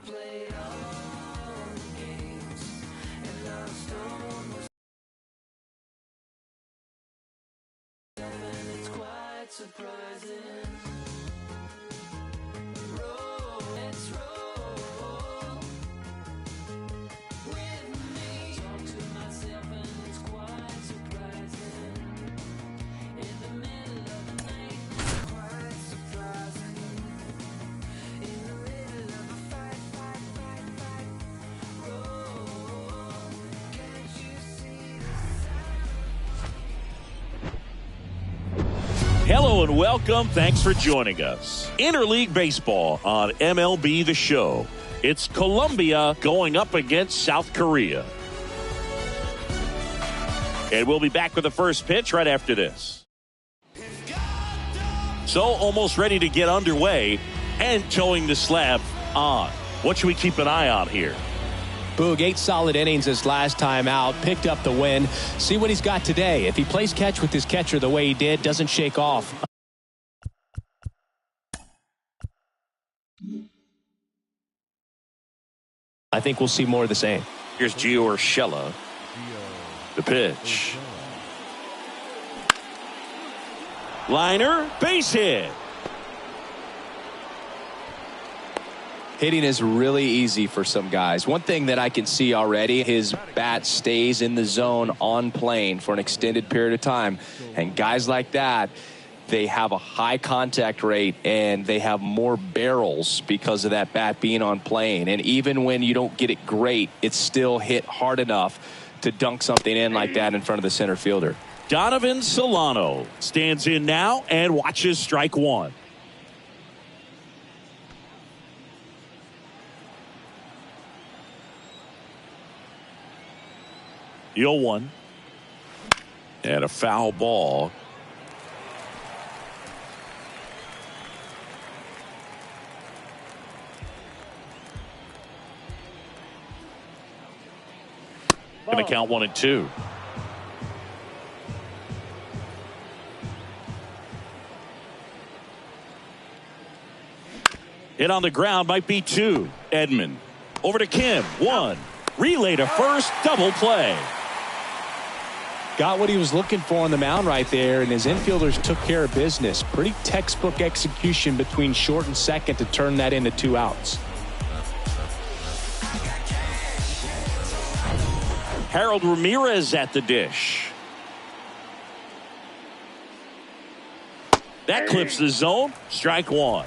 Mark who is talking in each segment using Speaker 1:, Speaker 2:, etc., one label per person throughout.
Speaker 1: played all the games, and lost almost, and it's quite surprising. Roll, let's roll with me. Talk to myself, and it's quite surprising. In the middle of the night, it's quite surprising. In the middle of a fight. Roll, can't you see the sound?
Speaker 2: Hello and welcome. Thanks for joining us. Interleague Baseball on MLB The Show. It's Colombia going up against South Korea. And we'll be back with the first pitch right after this. So almost ready to get underway and towing the slab on. What should we keep an eye on here?
Speaker 3: Boog, 8 solid innings his last time out, picked up the win. See what he's got today. If he plays catch with his catcher the way he did, doesn't shake off. I think we'll see more of the same.
Speaker 2: Here's Gio Urshela. The pitch. Liner, base hit.
Speaker 3: Hitting is really easy for some guys. One thing that I can see already, his bat stays in the zone on plane for an extended period of time. And guys like that, they have a high contact rate and they have more barrels because of that bat being on plane. And even when you don't get it great, it's still hit hard enough to dunk something in like that in front of the center fielder.
Speaker 2: Donovan Solano stands in now and watches strike one. The 0-1. And a foul ball. Going to count 1-2. Hit on the ground, might be 2. Edman over to Kim. 1. Relay to first, double play.
Speaker 3: Got what he was looking for on the mound right there, and his infielders took care of business. Pretty textbook execution between short and second to turn that into 2 outs.
Speaker 2: Harold Ramirez at the dish. That clips the zone. Strike 1.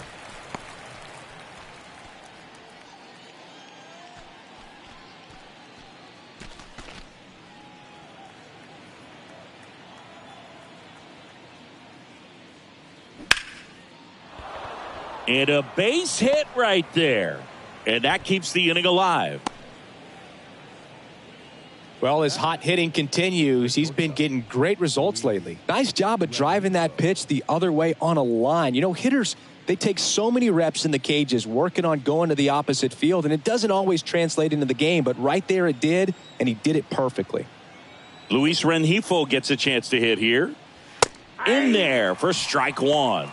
Speaker 2: And a base hit right there. And that keeps the inning alive.
Speaker 3: Well, his hot hitting continues. He's been getting great results lately. Nice job of driving that pitch the other way on a line. You know, hitters, they take so many reps in the cages working on going to the opposite field, and it doesn't always translate into the game, but right there it did, and he did it perfectly.
Speaker 2: Luis Rengifo gets a chance to hit here. In there for strike 1.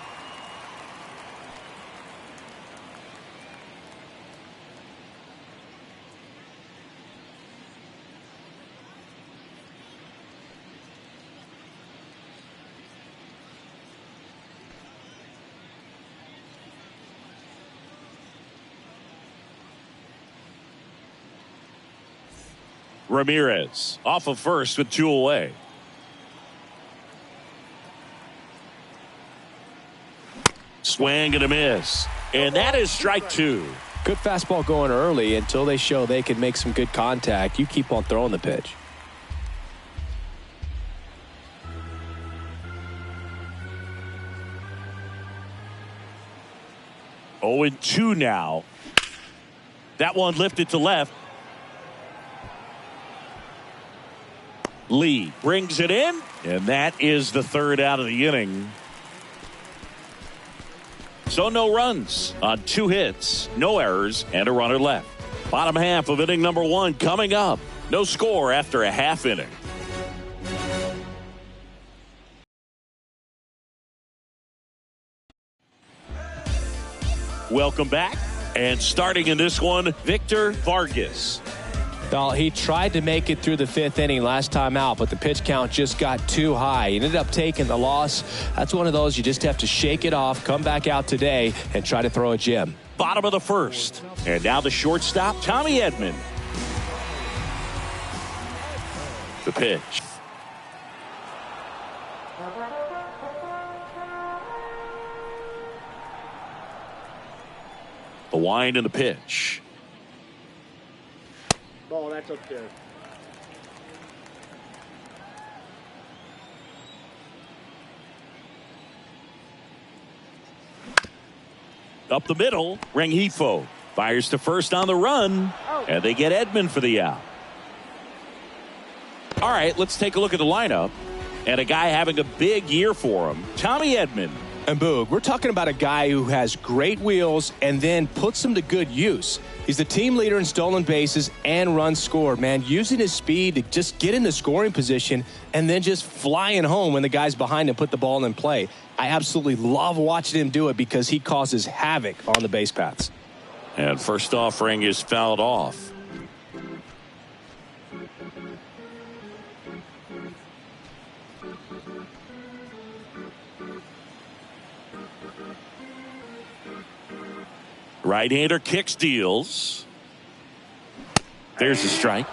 Speaker 2: Ramirez off of first with 2 away. Swing and a miss. And that is strike 2.
Speaker 3: Good fastball going early until they show they can make some good contact. You keep on throwing the pitch.
Speaker 2: Oh, and 2 now. That one lifted to left. Lee brings it in, and that is the 3rd out of the inning. So no runs on 2 hits, no errors, and a runner left. Bottom half of inning number 1 coming up. No score after a half inning. Welcome back. And starting in this one, Victor Vargas.
Speaker 3: Well, he tried to make it through the 5th inning last time out, but the pitch count just got too high. He ended up taking the loss. That's one of those you just have to shake it off, come back out today, and try to throw a gem.
Speaker 2: Bottom of the 1st. And now the shortstop, Tommy Edman. The pitch. The wind and the pitch.
Speaker 4: Ball, that's up there.
Speaker 2: Up the middle, Rengifo fires to first on the run, and they get Edman for the out. All right, let's take a look at the lineup. And a guy having a big year for him, Tommy Edman.
Speaker 3: And Boog, we're talking about a guy who has great wheels and then puts them to good use. He's the team leader in stolen bases and runs scored, man. Using his speed to just get in the scoring position and then just flying home when the guys behind him put the ball in play. I absolutely love watching him do it because he causes havoc on the base paths.
Speaker 2: And first offering is fouled off. Right-hander kicks, deals. There's the strike.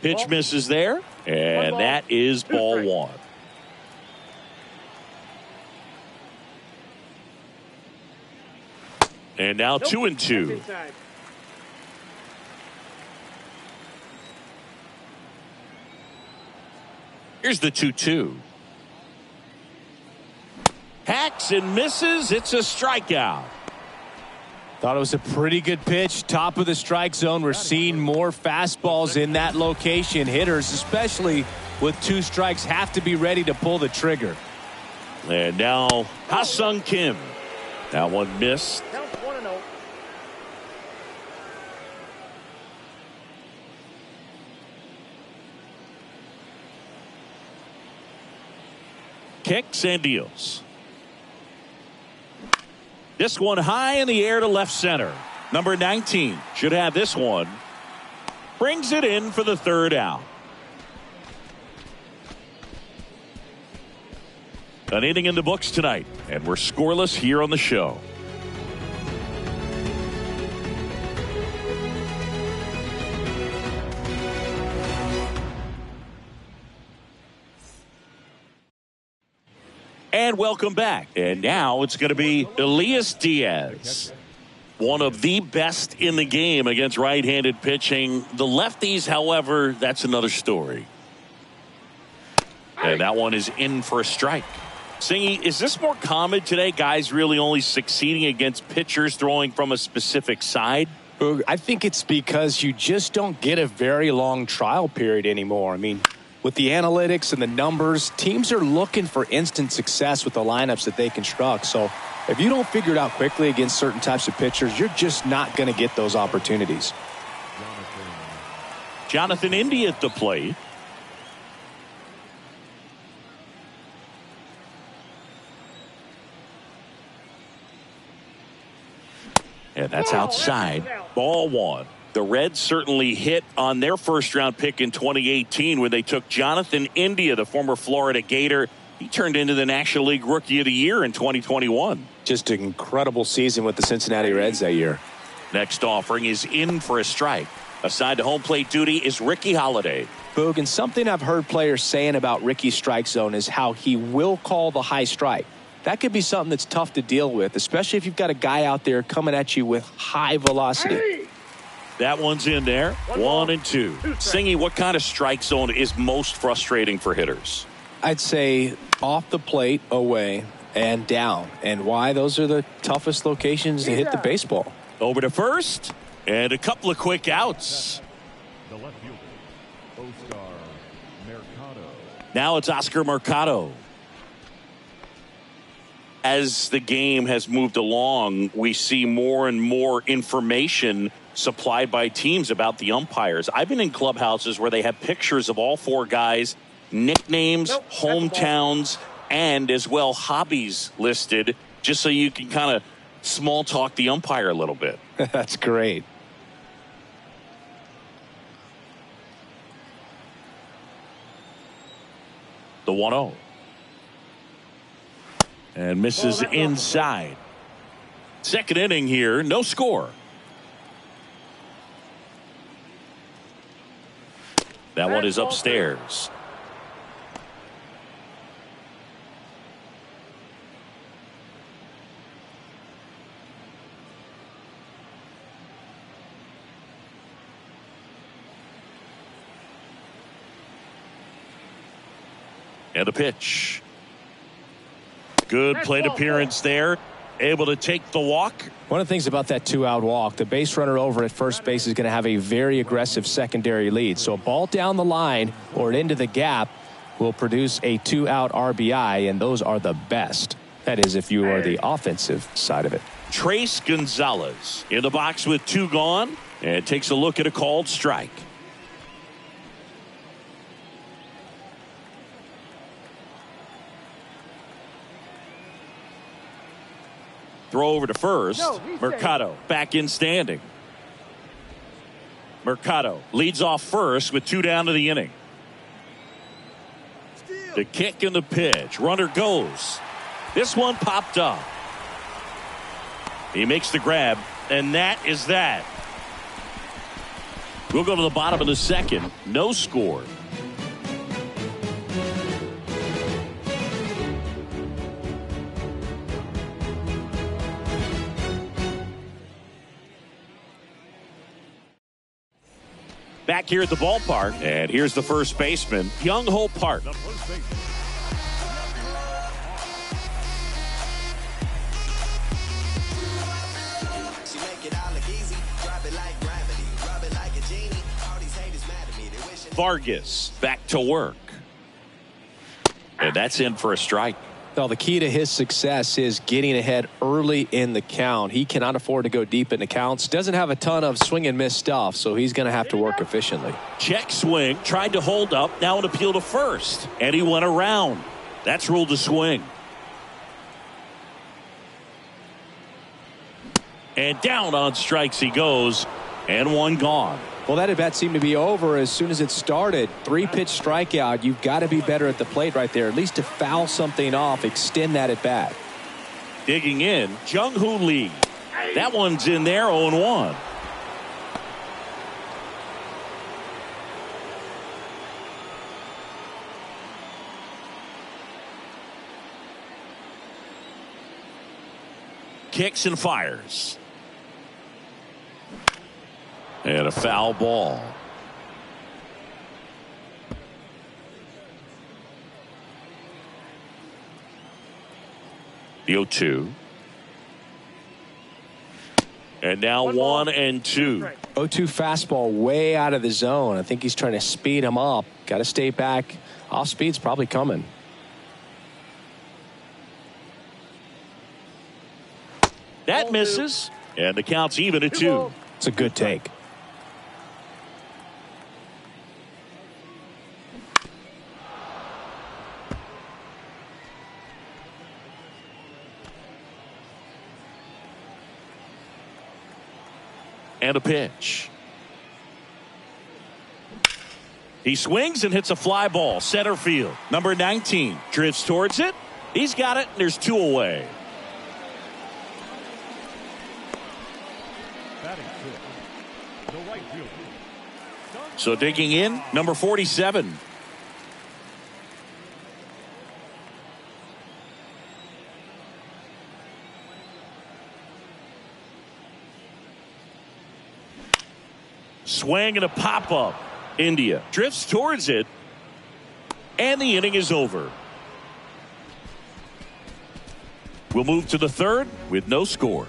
Speaker 2: Pitch misses there, and that is ball 1. And now 2-2. Here's the 2-2. Hacks and misses. It's a strikeout.
Speaker 3: Thought it was a pretty good pitch. Top of the strike zone. We're seeing more fastballs in that location. Hitters, especially with 2 strikes, have to be ready to pull the trigger.
Speaker 2: And now Ha-Sung Kim. That one missed. Kicks and deals. This one high in the air to left center. Number 19 should have this one. Brings it in for the 3rd out. An inning in the books tonight, and we're scoreless here on the show. And welcome back. And now it's going to be Elias Diaz. One of the best in the game against right-handed pitching. The lefties, however, that's another story. And that one is in for a strike. Singy, is this more common today? Guys really only succeeding against pitchers throwing from a specific side?
Speaker 3: I think it's because you just don't get a very long trial period anymore. I mean, with the analytics and the numbers, teams are looking for instant success with the lineups that they construct. So if you don't figure it out quickly against certain types of pitchers, you're just not going to get those opportunities.
Speaker 2: Jonathan India at the plate. And that's outside. Ball 1. The Reds certainly hit on their first-round pick in 2018 when they took Jonathan India, the former Florida Gator. He turned into the National League Rookie of the Year in 2021.
Speaker 3: Just an incredible season with the Cincinnati Reds that year.
Speaker 2: Next offering is in for a strike. Assigned to home plate duty is Ricky Holiday.
Speaker 3: Boog, and something I've heard players saying about Ricky's strike zone is how he will call the high strike. That could be something that's tough to deal with, especially if you've got a guy out there coming at you with high velocity.
Speaker 2: That one's in there. 1-2. Singy, what kind of strike zone is most frustrating for hitters?
Speaker 3: I'd say off the plate, away, and down. And why? Those are the toughest locations to hit the baseball.
Speaker 2: Over to first, and a couple of quick outs. Now it's Oscar Mercado. As the game has moved along, we see more and more information supplied by teams about the umpires. I've been in clubhouses where they have pictures of all four guys, nicknames, hometowns, and as well hobbies listed, just so you can kind of small talk the umpire a little bit.
Speaker 3: That's great.
Speaker 2: The 1-0. And misses inside. Second inning here, no score. That one is upstairs. And a pitch. Good plate appearance there. Able to take the walk.
Speaker 3: One of the things about that 2-out walk, the base runner over at first base is going to have a very aggressive secondary lead. So a ball down the line or into the gap will produce a 2-out RBI, and those are the best. That is, if you are the offensive side of it.
Speaker 2: Trace Gonzalez in the box with 2 gone, and takes a look at a called strike. Throw over to first. Mercado back in standing. Mercado leads off first with 2 down to the inning. The kick and the pitch. Runner goes. This one popped up. He makes the grab, and that is that. We'll go to the bottom of the second. No score. Back here at the ballpark, and here's the first baseman, Young Ho Park. Vargas back to work, and that's in for a strike.
Speaker 3: Well, the key to his success is getting ahead early in the count. He cannot afford to go deep in the counts. Doesn't have a ton of swing and miss stuff, so he's going to have to work efficiently.
Speaker 2: Check swing, tried to hold up, now an appeal to first, and he went around. That's ruled a swing. And down on strikes he goes, and one gone.
Speaker 3: Well, that at bat seemed to be over as soon as it started. 3-pitch strikeout. You've got to be better at the plate right there, at least to foul something off, extend that at bat.
Speaker 2: Digging in, Jung-Hoo Lee. That one's in there, 0-1. Kicks and fires. And a foul ball. The 0-2. And now 1-2.
Speaker 3: 0-2 fastball way out of the zone. I think he's trying to speed him up. Got to stay back. Off speed's probably coming.
Speaker 2: That misses. And the count's even at 2.
Speaker 3: It's a good take.
Speaker 2: And a pitch. He swings and hits a fly ball. Center field. Number 19 drifts towards it. He's got it, and there's 2 away. So digging in, number 47. Swing and a pop-up. India drifts towards it, and the inning is over. We'll move to the third with no score.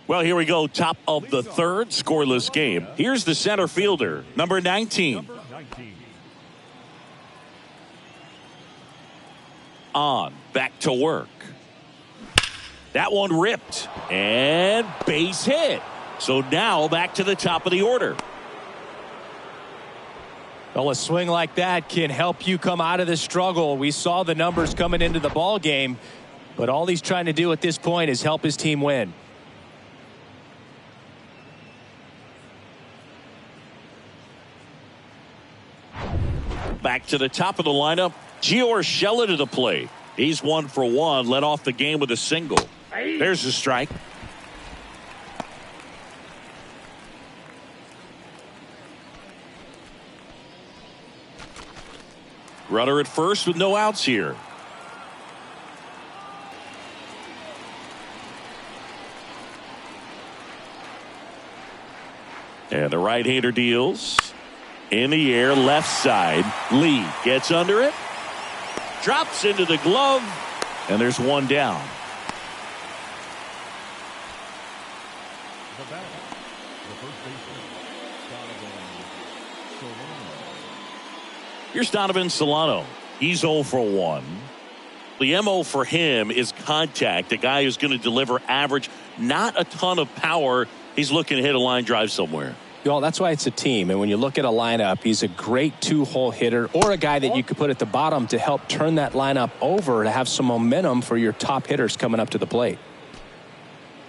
Speaker 2: Well, here we go. Top of the third, scoreless game. Here's the center fielder, number 19. On, back to work. That one ripped and base hit. So now back to the top of the order.
Speaker 3: Well, a swing like that can help you come out of the struggle. We saw the numbers coming into the ball game, but all he's trying to do at this point is help his team win.
Speaker 2: Back to the top of the lineup, Gio Urshela to the plate. He's 1 for 1, led off the game with a single. There's a strike. Runner at first with no outs here. And the right-hander deals. In the air, left side. Lee gets under it. Drops into the glove. And there's one down. Here's Donovan Solano. He's 0 for 1. The MO for him is contact. A guy who's going to deliver average, not a ton of power. He's looking to hit a line drive somewhere.
Speaker 3: Well, that's why it's a team. And when you look at a lineup, he's a great two-hole hitter or a guy that you could put at the bottom to help turn that lineup over to have some momentum for your top hitters coming up to the plate.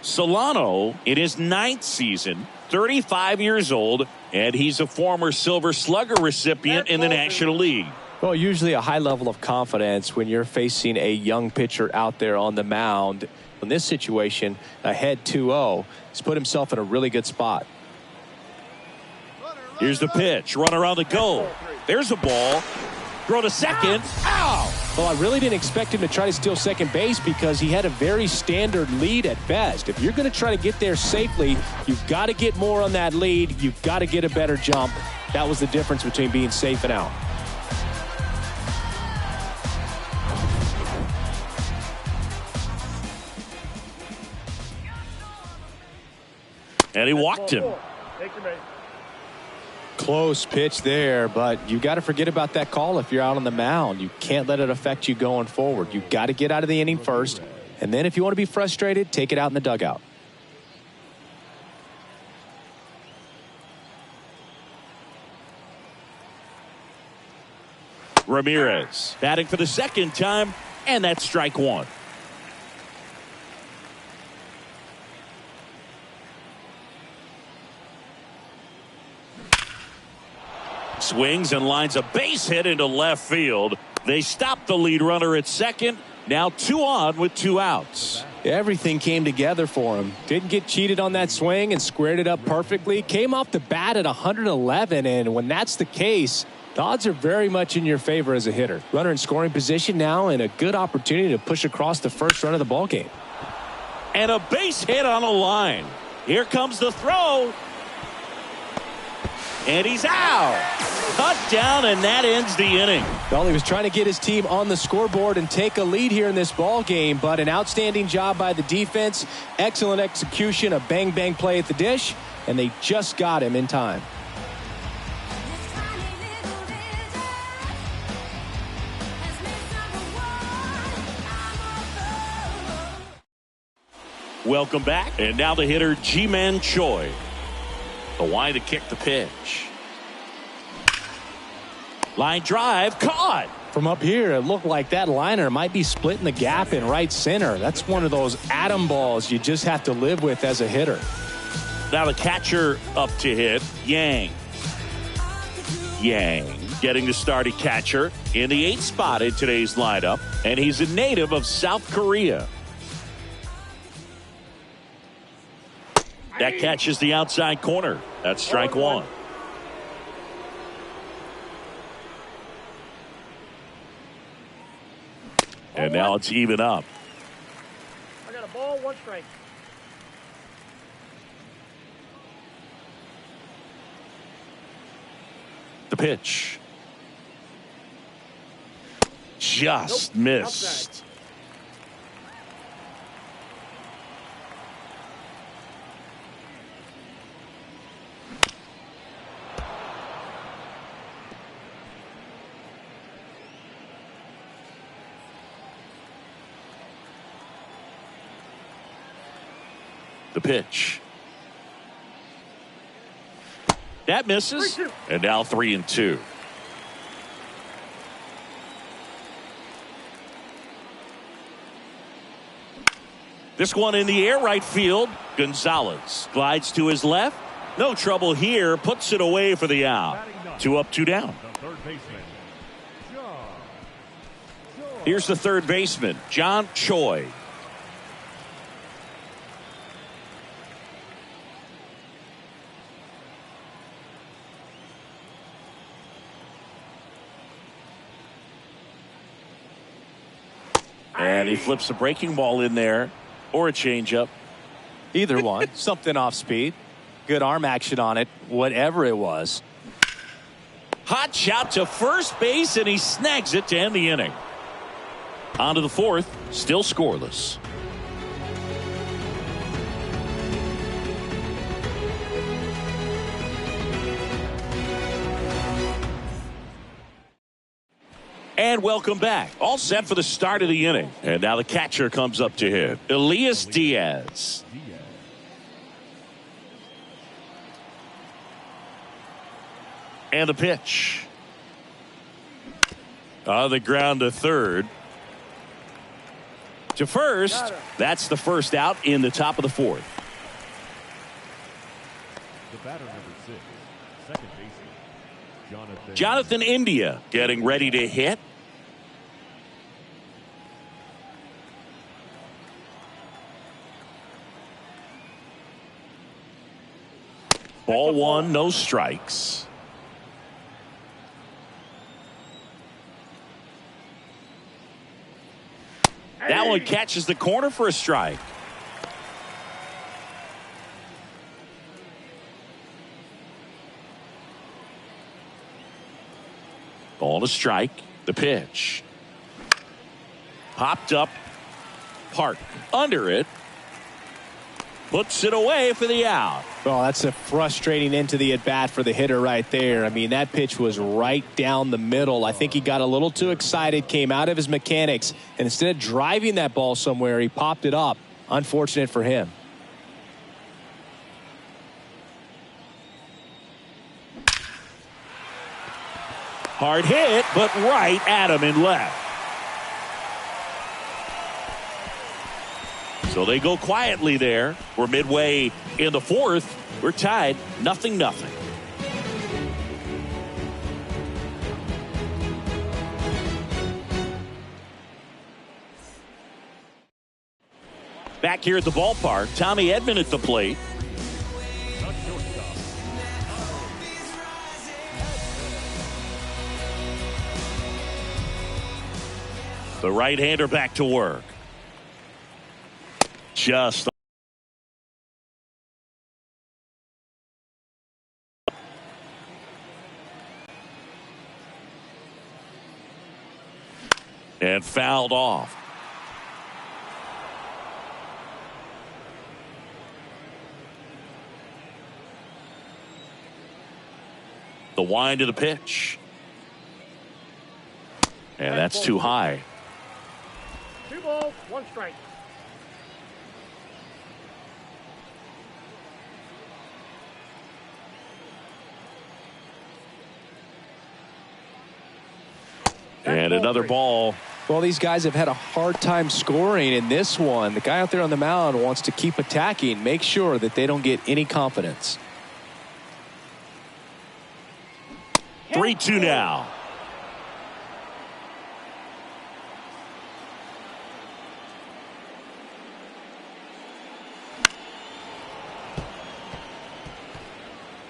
Speaker 2: Solano in his 9th season, 35 years old, and he's a former Silver Slugger recipient in the National League.
Speaker 3: Well, usually a high level of confidence when you're facing a young pitcher out there on the mound. In this situation, ahead 2-0, he's put himself in a really good spot.
Speaker 2: Here's the pitch. Runner on the go. There's a ball. Throw to second. Ow!
Speaker 3: Well, I really didn't expect him to try to steal second base because he had a very standard lead at best. If you're going to try to get there safely, you've got to get more on that lead. You've got to get a better jump. That was the difference between being safe and out.
Speaker 2: And he walked him.
Speaker 3: Close pitch there, but you got to forget about that call if you're out on the mound. You can't let it affect you going forward. You've got to get out of the inning first, and then if you want to be frustrated, take it out in the dugout.
Speaker 2: Ramirez batting for the second time, and that's strike one. Swings and lines a base hit into left field. They stop the lead runner at second. Now 2 on with 2 outs.
Speaker 3: Everything came together for him. Didn't get cheated on that swing and squared it up perfectly. Came off the bat at 111, and when that's the case, the odds are very much in your favor as a hitter. Runner in scoring position now and a good opportunity to push across the first run of the ball game.
Speaker 2: And a base hit on a line. Here comes the throw. And he's out. Cut down, and that ends the inning.
Speaker 3: Well, he was trying to get his team on the scoreboard and take a lead here in this ball game, but an outstanding job by the defense. Excellent execution, a bang-bang play at the dish, and they just got him in time.
Speaker 2: Welcome back. And now the hitter, Ji-Man Choi. The wide to kick the pitch. Line drive, caught.
Speaker 3: From up here, it looked like that liner might be splitting the gap in right center. That's one of those atom balls you just have to live with as a hitter.
Speaker 2: Now the catcher up to hit, Yang. Yang getting the start at catcher in the 8th spot in today's lineup. And he's a native of South Korea. That catches the outside corner. That's strike one. And now it's even up.
Speaker 4: I got a ball, 1 strike.
Speaker 2: The pitch. Just missed. The pitch. That misses.
Speaker 4: 3-2.
Speaker 2: And now 3-2. This one in the air right field. Gonzalez glides to his left. No trouble here. Puts it away for the out. 2 up, 2 down. Here's the third baseman, John Choi. And he flips a breaking ball in there, or a changeup.
Speaker 5: Either one. Something off speed. Good arm action on it, whatever it was.
Speaker 2: Hot shot to first base, and he snags it to end the inning. On to the fourth, still scoreless. And welcome back. All set for the start of the inning. And now the catcher comes up to him, Elias Diaz. And the pitch. On the ground to third. To first. That's the first out in the top of the fourth.
Speaker 6: The batter, number 6, second baseman,
Speaker 2: Jonathan India getting ready to hit. Ball 1, no strikes. That one catches the corner for a strike. Ball to strike. The pitch. Popped up. Park under it. Puts it away for the out.
Speaker 5: Well, that's a frustrating end to the at-bat for the hitter right there. I mean, that pitch was right down the middle. I think he got a little too excited, came out of his mechanics, and instead of driving that ball somewhere, he popped it up. Unfortunate for him.
Speaker 2: Hard hit, but right at him in left. So they go quietly there. We're midway in the fourth. We're tied 0-0. Back here at the ballpark, Tommy Edman at the plate. The right-hander back to work. Just and fouled off. The wind of the pitch. And that's too high.
Speaker 4: 2 balls, 1 strike.
Speaker 2: And another ball.
Speaker 3: Well, these guys have had a hard time scoring in this one. The guy out there on the mound wants to keep attacking, make sure that they don't get any confidence.
Speaker 2: 3-2 now.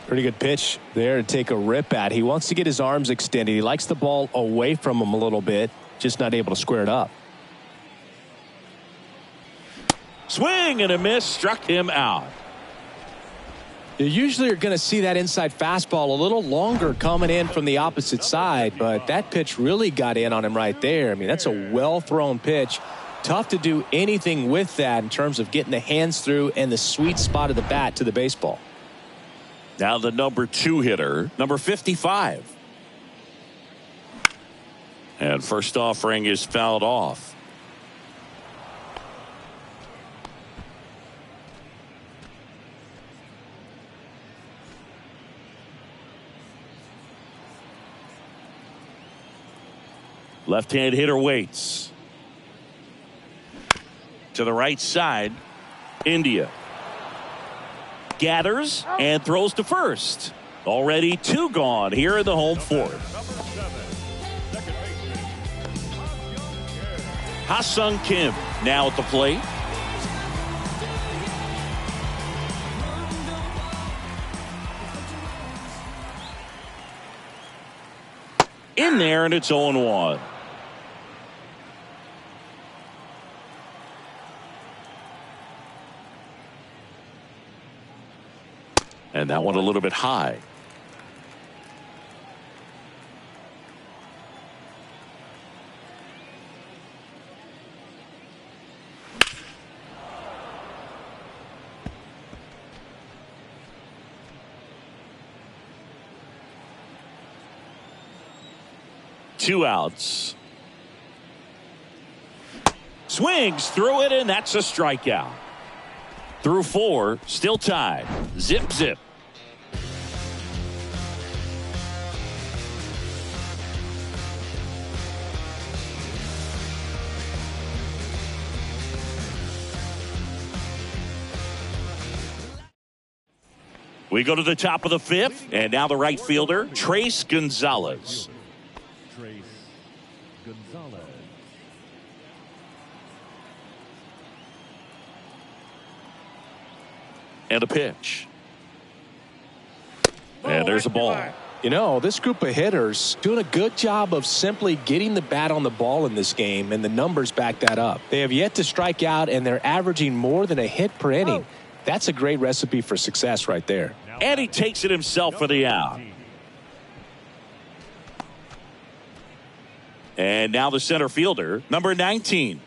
Speaker 5: Pretty good pitch there to take a rip at. He wants to get his arms extended. He likes the ball away from him a little bit, just not able to square it up.
Speaker 2: Swing and a miss, struck him out.
Speaker 5: You usually are going to see that inside fastball a little longer coming in from the opposite side, but that pitch really got in on him right there. I mean, that's a well-thrown pitch. Tough to do anything with that in terms of getting the hands through and the sweet spot of the bat to the baseball.
Speaker 2: Now the number 2 hitter, number 55. And first offering is fouled off. Left-hand hitter waits. To the right side, India. Gathers and throws to first. Already 2 gone here in the home fourth. Ha-Sung Kim now at the plate. In there, and it's 0-1. And that one a little bit high. Two outs. Swings through it, and that's a strikeout. Through 4, still tied. Zip, zip. We go to the top of the 5th, and now the right fielder, Trace Gonzalez.
Speaker 6: Trace Gonzalez.
Speaker 2: And a pitch. And there's a ball.
Speaker 5: You know, this group of hitters doing a good job of simply getting the bat on the ball in this game, and the numbers back that up. They have yet to strike out, and they're averaging more than a hit per inning. That's a great recipe for success right there.
Speaker 2: And he takes it himself for the out. And now the center fielder, number 19.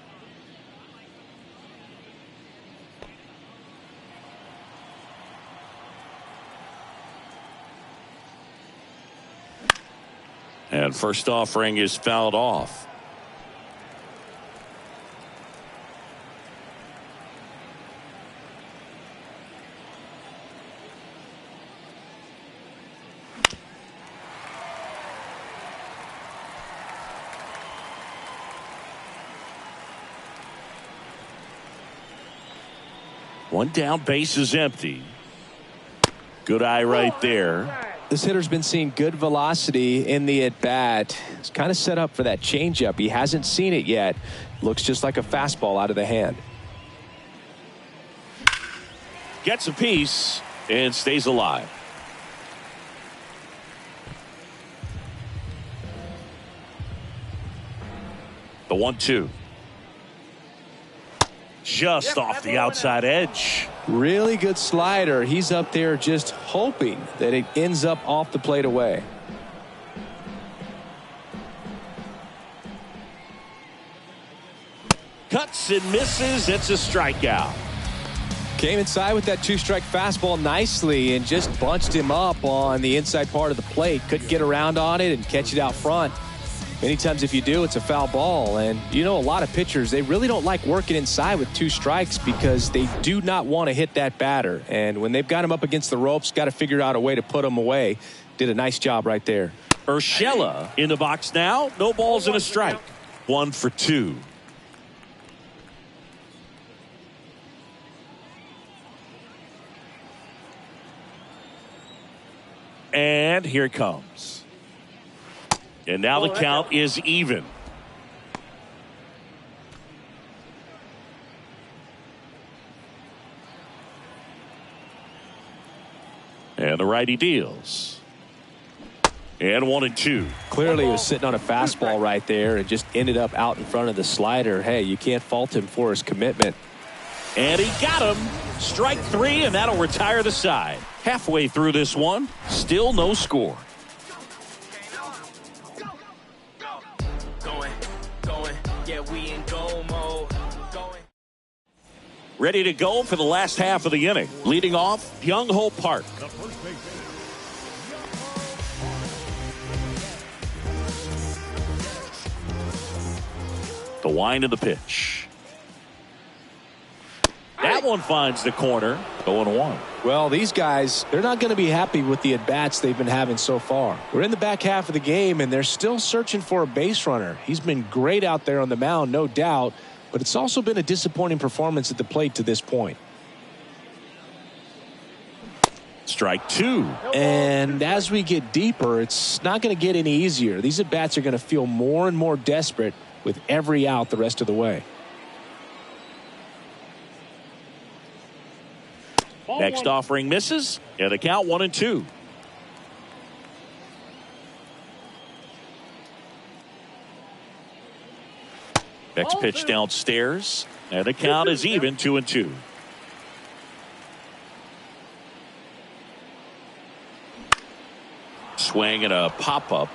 Speaker 2: And first offering is fouled off. One down, base is empty. Good eye right there.
Speaker 5: This hitter's been seeing good velocity in the at-bat. It's kind of set up for that changeup. He hasn't seen it yet. Looks just like a fastball out of the hand.
Speaker 2: Gets a piece and stays alive. The 1-2. Just off the outside edge.
Speaker 5: Really good slider. He's up there just hoping that it ends up off the plate away.
Speaker 2: Cuts and misses. It's a strikeout.
Speaker 5: Came inside with that 2-strike fastball nicely and just bunched him up on the inside part of the plate. Couldn't get around on it and catch it out front. Many times if you do, it's a foul ball. And you know, a lot of pitchers, they really don't like working inside with 2 strikes because they do not want to hit that batter. And when they've got him up against the ropes, got to figure out a way to put him away. Did a nice job right there.
Speaker 2: Urshela in the box now. No balls and a strike. 1 for 2. And here it comes. And now the count is even. And the righty deals. And 1-2.
Speaker 5: Clearly he was sitting on a fastball right there and just ended up out in front of the slider. Hey, you can't fault him for his commitment.
Speaker 2: And he got him. Strike 3, and that'll retire the side. Halfway through this one, still no score. Ready to go for the last half of the inning. Leading off, Byung-ho Park. The wind of the pitch. That one finds the corner. 0-1.
Speaker 5: Well, these guys, they're not going to be happy with the at-bats they've been having so far. We're in the back half of the game, and they're still searching for a base runner. He's been great out there on the mound, no doubt, but it's also been a disappointing performance at the plate to this point.
Speaker 2: Strike 2.
Speaker 5: And as we get deeper, it's not going to get any easier. These at-bats are going to feel more and more desperate with every out the rest of the way.
Speaker 2: Next offering misses. Yeah, the count 1-2. Next pitch downstairs. And the count is even 2-2. Swing and a pop-up.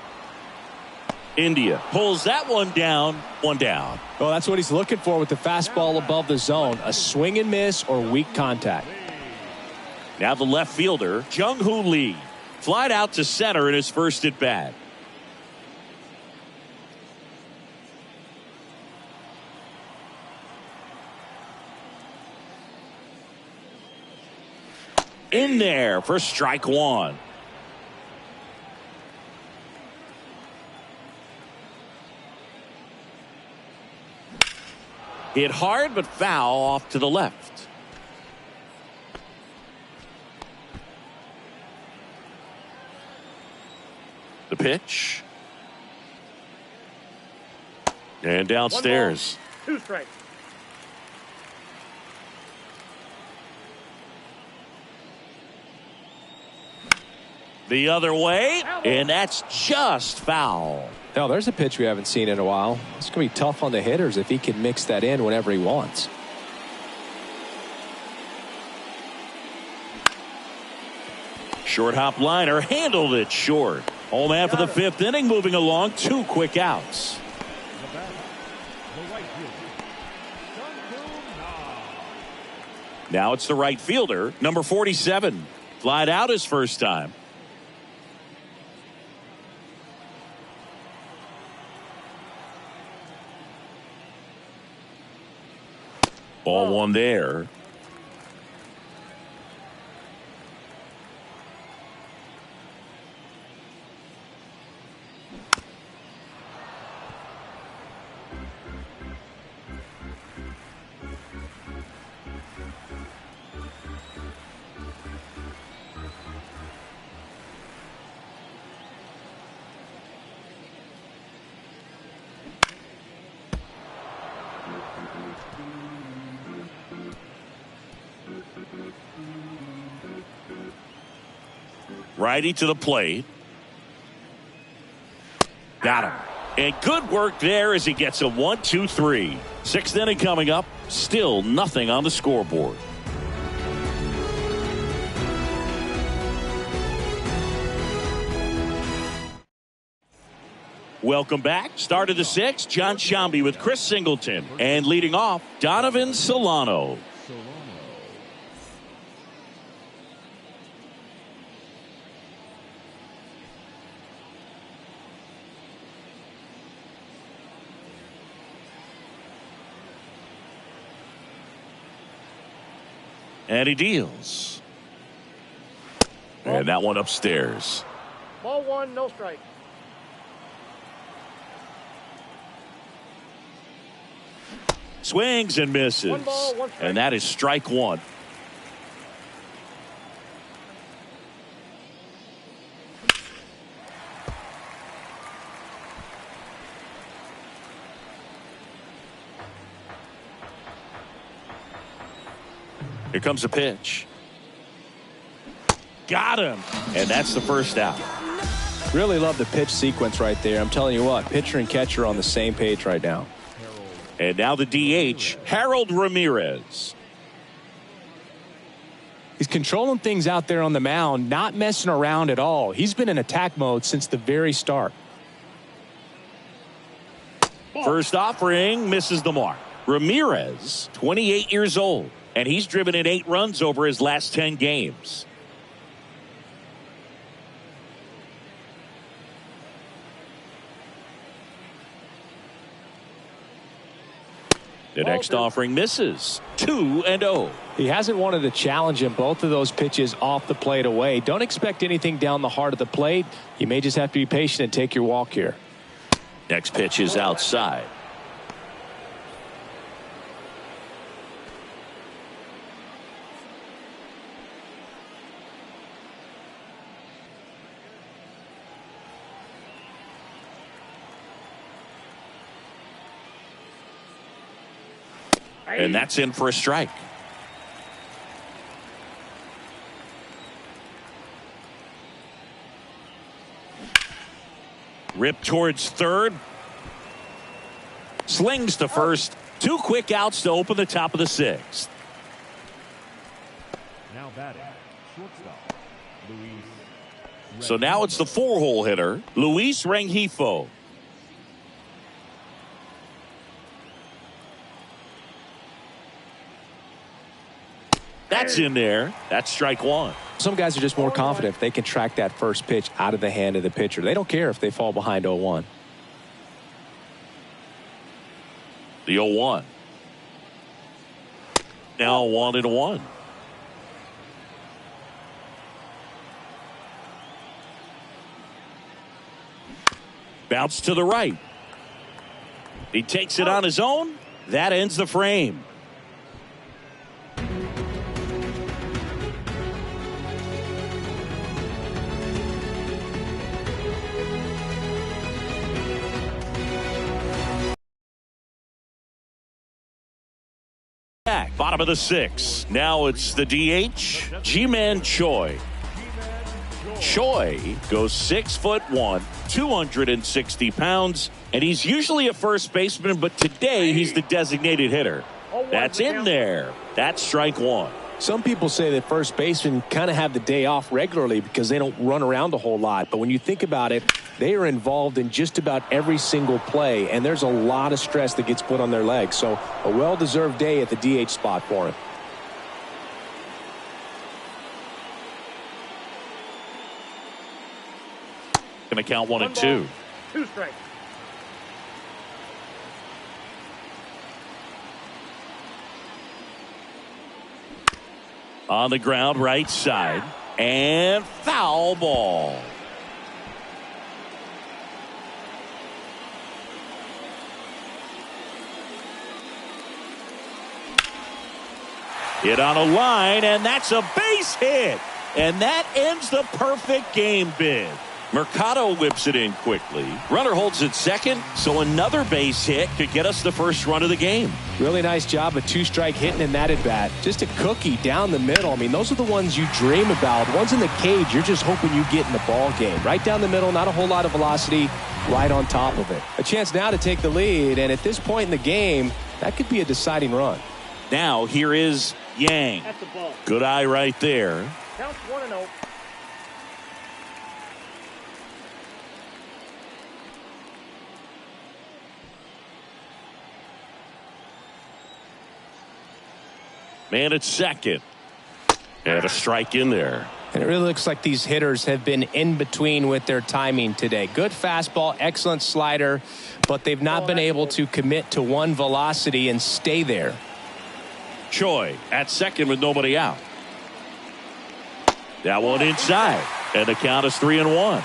Speaker 2: India pulls that one down. One down.
Speaker 5: Well, that's what he's looking for with the fastball above the zone. A swing and miss or weak contact.
Speaker 2: Now the left fielder, Jung-Hoo Lee. Flied out to center in his first at bat. In there for strike 1. Hit hard but foul off to the left. The pitch. And downstairs.
Speaker 4: 2 strikes.
Speaker 2: The other way, and that's just foul.
Speaker 5: Now, there's a pitch we haven't seen in a while. It's going to be tough on the hitters if he can mix that in whenever he wants.
Speaker 2: Short hop liner handled it short. Home half of the 5th inning, moving along. 2 quick outs. Now it's the right fielder, number 47. Flied out his first time. Ball 1 there. Righty to the plate. Got him. And good work there as he gets a 1-2-3. 6th inning coming up. Still nothing on the scoreboard. Welcome back. Start of the 6th. John Shambi with Chris Singleton. And leading off, Donovan Solano. And he deals. And that one upstairs.
Speaker 4: Ball 1, no strike.
Speaker 2: Swings and misses.
Speaker 4: 1 ball, 1 strike.
Speaker 2: And that is strike 1. Here comes a pitch. Got him. And that's the first out.
Speaker 5: Really love the pitch sequence right there. I'm telling you what, pitcher and catcher are on the same page right now.
Speaker 2: And now the DH, Harold Ramirez.
Speaker 5: He's controlling things out there on the mound, not messing around at all. He's been in attack mode since the very start.
Speaker 2: First offering misses the mark. Ramirez, 28 years old, and he's driven in 8 runs over his last 10 games. The next offering misses. 2-0.
Speaker 5: He hasn't wanted to challenge him. Both of those pitches off the plate away. Don't expect anything down the heart of the plate. You may just have to be patient and take your walk here.
Speaker 2: Next pitch is outside. And that's in for a strike. Rip towards third. Slings to first. 2 quick outs to open the top of the 6th.
Speaker 6: Now batting, shortstop, Luis.
Speaker 2: So now it's the 4-hole hitter, Luis Rengifo. That's in there. That's strike 1.
Speaker 5: Some guys are just more confident if they can track that first pitch out of the hand of the pitcher. They don't care if they fall behind 0-1.
Speaker 2: The 0-1. Now 1-1. Bounce to the right. He takes it on his own. That ends the frame. Bottom of the 6th. Now it's the DH, Ji-Man Choi. Choi goes 6'1", 260 pounds, and he's usually a first baseman, but today he's the designated hitter. That's in there. That's strike 1.
Speaker 5: Some people say that first basemen kind of have the day off regularly because they don't run around a whole lot. But when you think about it, they are involved in just about every single play, and there's a lot of stress that gets put on their legs. So a well-deserved day at the DH spot for him.
Speaker 2: Going to count 1-2.
Speaker 4: 2 strikes.
Speaker 2: On the ground, right side, and foul ball. Hit on a line, and that's a base hit. And that ends the perfect game bid. Mercado whips it in quickly. Runner holds at second, so another base hit could get us the first run of the game.
Speaker 5: Really nice job of 2-strike hitting in that at bat. Just a cookie down the middle. I mean, those are the ones you dream about. Ones in the cage, you're just hoping you get in the ball game. Right down the middle, not a whole lot of velocity, right on top of it. A chance now to take the lead, and at this point in the game, that could be a deciding run.
Speaker 2: Now here is Yang.
Speaker 4: That's the ball.
Speaker 2: Good eye right there.
Speaker 4: Counts 1-0.
Speaker 2: Man at second. And a strike in there.
Speaker 5: And it really looks like these hitters have been in between with their timing today. Good fastball, excellent slider, but they've not been able to commit to one velocity and stay there.
Speaker 2: Choi at second with nobody out. That one inside. And the count is 3-1.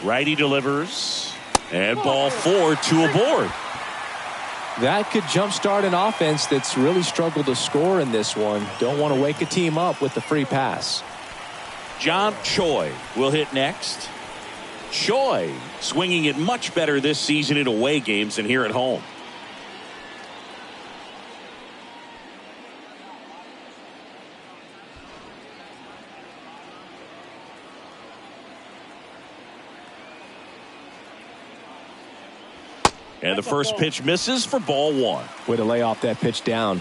Speaker 2: Righty delivers. And ball 4, 2 aboard.
Speaker 5: That could jumpstart an offense that's really struggled to score in this one. Don't want to wake a team up with the free pass.
Speaker 2: John Choi will hit next. Choi swinging it much better this season in away games than here at home. And the first pitch misses for ball 1.
Speaker 5: Way to lay off that pitch down.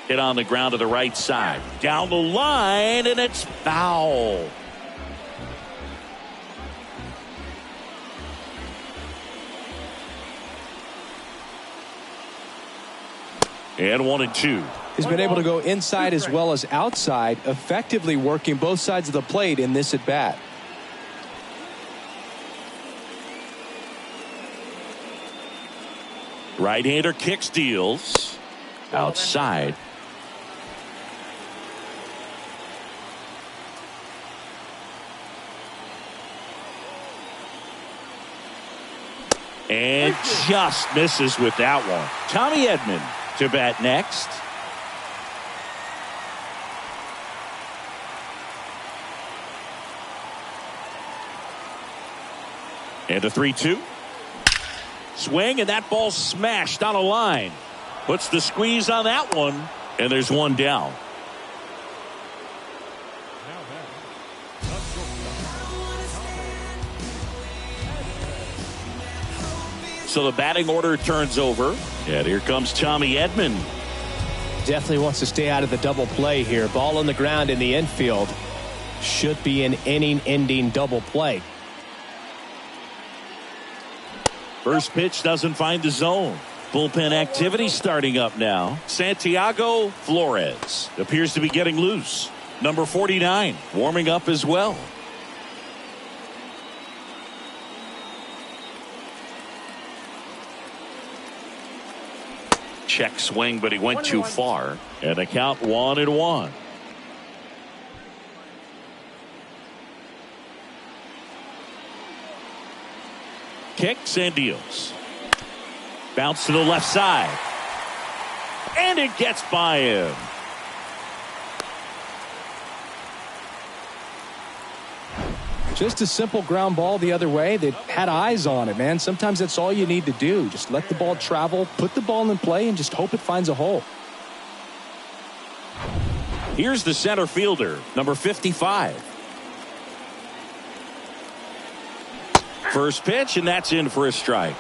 Speaker 2: Hit on the ground to the right side. Down the line, and it's foul. And 1-2.
Speaker 5: He's been able to go inside as well as outside, effectively working both sides of the plate in this at bat.
Speaker 2: Right-hander kicks, deals outside. And just misses with that one. Tommy Edman to bat next. And a 3-2. Swing, and that ball smashed on a line. Puts the squeeze on that one, and there's one down. So the batting order turns over, and here comes Tommy Edman.
Speaker 5: Definitely wants to stay out of the double play here. Ball on the ground in the infield. Should be an inning-ending double play.
Speaker 2: First pitch doesn't find the zone. Bullpen activity starting up now. Santiago Flores appears to be getting loose. Number 49 warming up as well. Check swing, but he went too far. And the count 1-1. Kicks and deals. Bounce to the left side. And it gets by him.
Speaker 5: Just a simple ground ball the other way that had eyes on it, man. Sometimes that's all you need to do. Just let the ball travel, put the ball in play, and just hope it finds a hole.
Speaker 2: Here's the center fielder, number 55. First pitch, and that's in for a strike.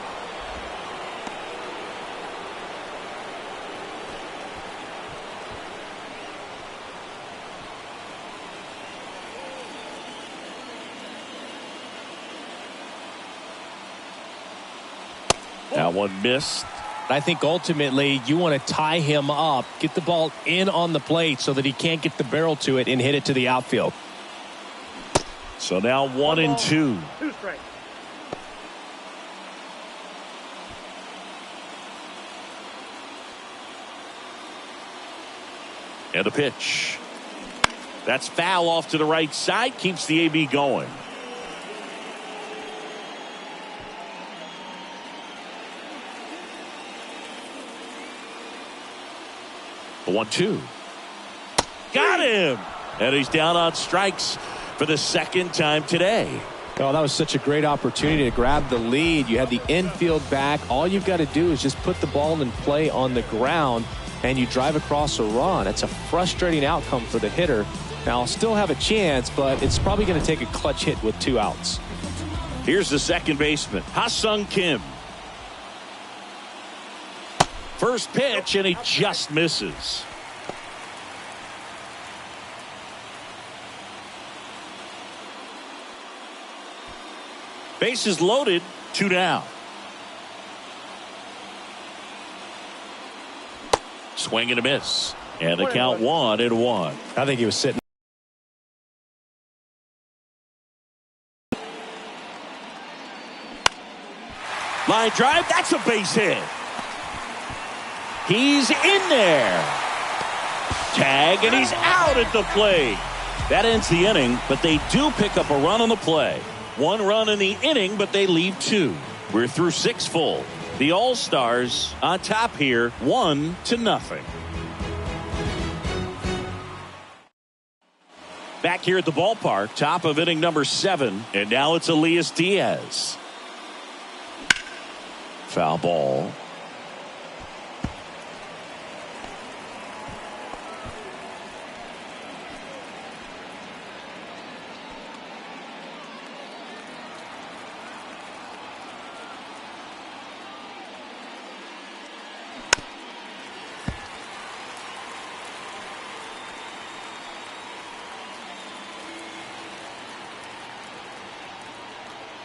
Speaker 2: That one missed.
Speaker 5: I think ultimately you want to tie him up, get the ball in on the plate so that he can't get the barrel to it and hit it to the outfield.
Speaker 2: So now 1-2.
Speaker 4: 2 strikes.
Speaker 2: And a pitch. That's foul off to the right side. Keeps the AB going. The 1-2. Got him. And he's down on strikes for the second time today.
Speaker 5: Oh, that was such a great opportunity to grab the lead. You had the infield back. All you've got to do is just put the ball in play on the ground, and you drive across a run. It's a frustrating outcome for the hitter. Now, I'll still have a chance, but it's probably going to take a clutch hit with 2 outs.
Speaker 2: Here's the second baseman, Ha-Sung Kim. First pitch, and he just misses. Bases loaded, 2 down. Swing and a miss. And the count 1-1.
Speaker 5: I think he was sitting.
Speaker 2: Line drive, that's a base hit. He's in there. Tag, and he's out at the plate. That ends the inning, but they do pick up a run on the play. 1 run in the inning, but they leave 2. We're through 6 full. The All-Stars on top here, 1-0. Back here at the ballpark, top of inning number 7, and now it's Elias Diaz. Foul ball.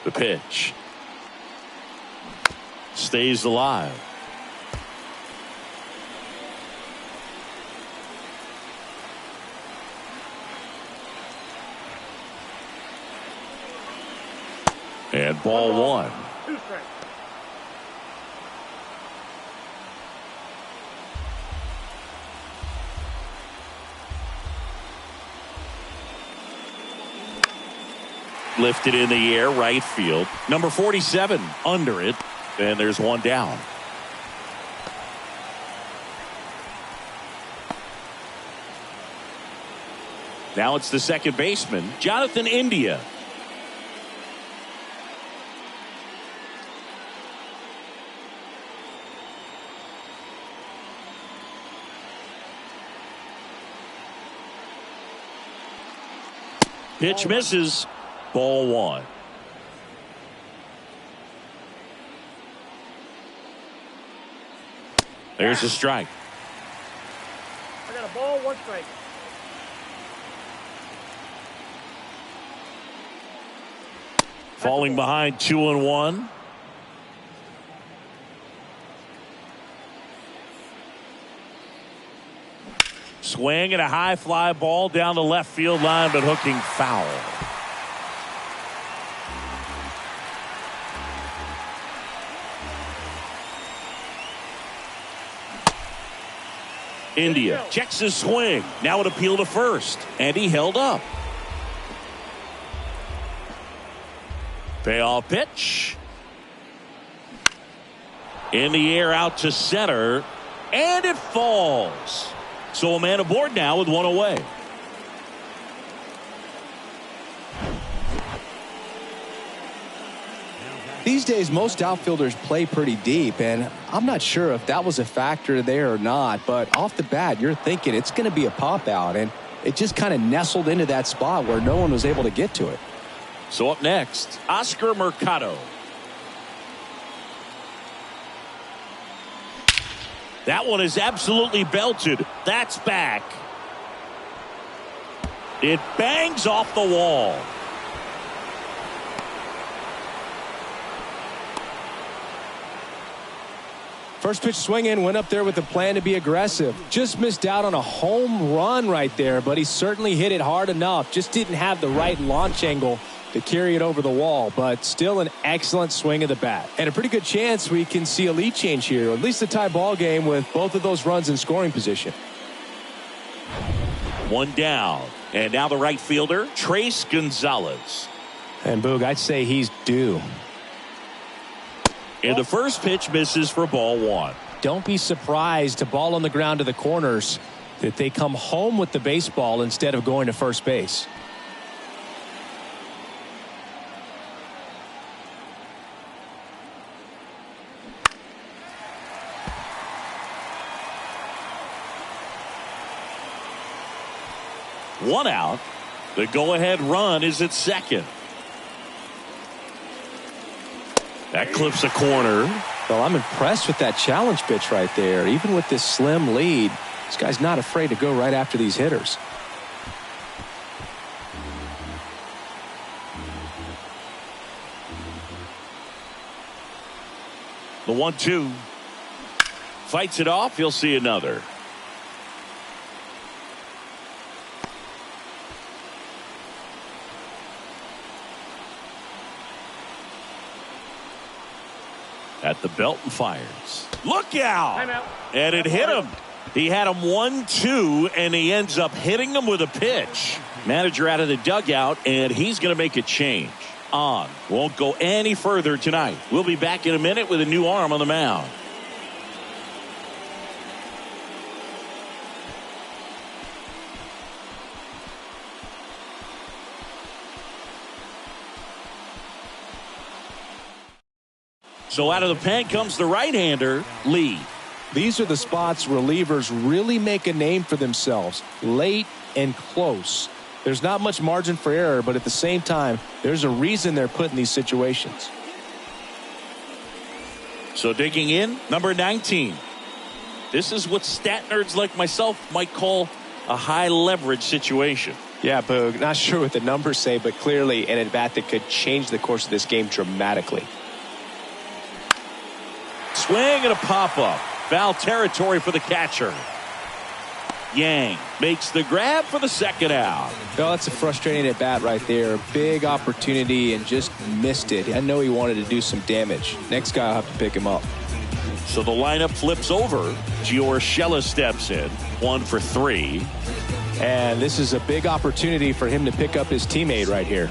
Speaker 2: The pitch. Stays alive. And ball one.
Speaker 4: 2 strikes.
Speaker 2: Lifted in the air, right field. Number 47 under it. And there's one down. Now it's the second baseman, Jonathan India. Pitch misses. Ball one. There's a strike.
Speaker 4: I got a ball, 1 strike.
Speaker 2: Falling behind 2-1. Swing and a high fly ball down the left field line, but hooking foul. India checks his swing. Now an appeal to first, and he held up. Payoff pitch. In the air out to center, and it falls. So a man aboard now with one away.
Speaker 5: These days, most outfielders play pretty deep, and I'm not sure if that was a factor there or not, but off the bat, you're thinking it's going to be a pop out, and it just kind of nestled into that spot where no one was able to get to it.
Speaker 2: So up next, Oscar Mercado. That one is absolutely belted. That's back. It bangs off the wall.
Speaker 5: First pitch swinging, went up there with a plan to be aggressive. Just missed out on a home run right there, but he certainly hit it hard enough. Just didn't have the right launch angle to carry it over the wall, but still an excellent swing of the bat. And a pretty good chance we can see a lead change here, or at least a tie ball game with both of those runs in scoring position.
Speaker 2: One down. And now the right fielder, Trace Gonzalez.
Speaker 5: And Boog, I'd say he's due.
Speaker 2: And the first pitch misses for ball one.
Speaker 5: Don't be surprised to ball on the ground to the corners that they come home with the baseball instead of going to first base.
Speaker 2: One out. The go-ahead run is at second. That clips a corner.
Speaker 5: Well, I'm impressed with that challenge pitch right there. Even with this slim lead, this guy's not afraid to go right after these hitters.
Speaker 2: The 1-2. Fights it off. He'll see another. At the belt and fires. Look out!
Speaker 4: Timeout.
Speaker 2: And it hit him. He had him 1-2, and he ends up hitting him with a pitch. Manager out of the dugout, and he's going to make a change. On. Won't go any further tonight. We'll be back in a minute with a new arm on the mound. So out of the pen comes the right-hander, Lee.
Speaker 5: These are the spots relievers really make a name for themselves. Late and close. There's not much margin for error, but at the same time, there's a reason they're put in these situations.
Speaker 2: So digging in, number 19. This is what stat nerds like myself might call a high-leverage situation.
Speaker 5: Yeah, Boog, not sure what the numbers say, but clearly an at-bat that could change the course of this game dramatically.
Speaker 2: Swing and a pop-up. Foul territory for the catcher. Yang makes the grab for the second out.
Speaker 5: Oh, that's a frustrating at bat right there. Big opportunity and just missed it. I know he wanted to do some damage. Next guy will have to pick him up.
Speaker 2: So the lineup flips over. Urshela steps in. 1 for 3.
Speaker 5: And this is a big opportunity for him to pick up his teammate right here.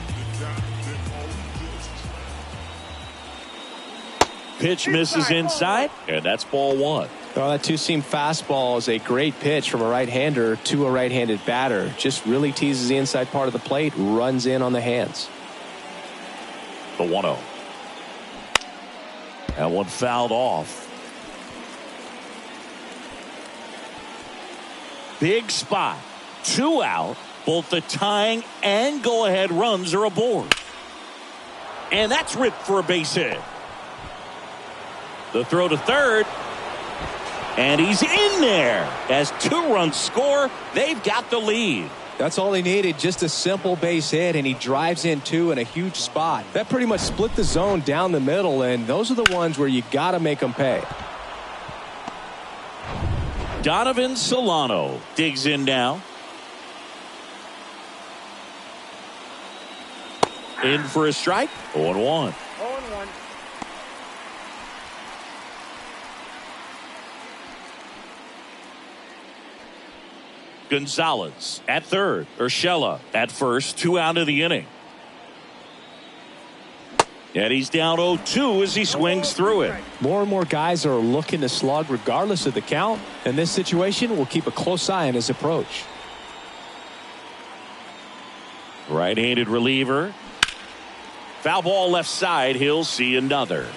Speaker 2: Pitch misses inside, and that's ball 1.
Speaker 5: Oh, that two-seam fastball is a great pitch from a right-hander to a right-handed batter. Just really teases the inside part of the plate, runs in on the hands.
Speaker 2: The 1-0. That one fouled off. Big spot. 2 out. Both the tying and go-ahead runs are aboard. And that's ripped for a base hit. The throw to third. And he's in there. As 2 runs score, they've got the lead.
Speaker 5: That's all he needed, just a simple base hit, and he drives in 2 in a huge spot. That pretty much split the zone down the middle, and those are the ones where you got to make them pay.
Speaker 2: Donovan Solano digs in now. In for a strike. 0-1.
Speaker 4: 0-1.
Speaker 2: Gonzalez at third. Urshela at first. 2 out of the inning. And he's down 0-2 as he swings through it.
Speaker 5: More and more guys are looking to slug regardless of the count. In this situation, we'll keep a close eye on his approach.
Speaker 2: Right-handed reliever. Foul ball left side. He'll see another.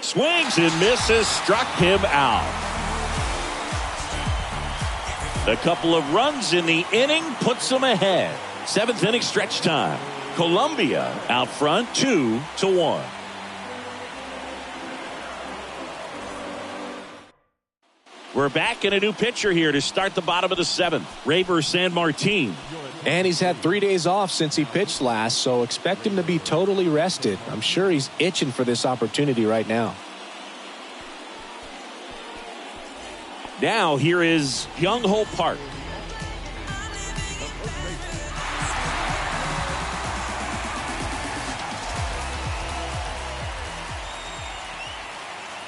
Speaker 2: Swings and misses. Struck him out. A couple of runs in the inning puts them ahead. 7th inning stretch time. Columbia out front 2-1. We're back in a new pitcher here to start the bottom of the 7th. Raver Sanmartin.
Speaker 5: And he's had 3 days off since he pitched last, so expect him to be totally rested. I'm sure he's itching for this opportunity right now.
Speaker 2: Now here is Young-Ho Park.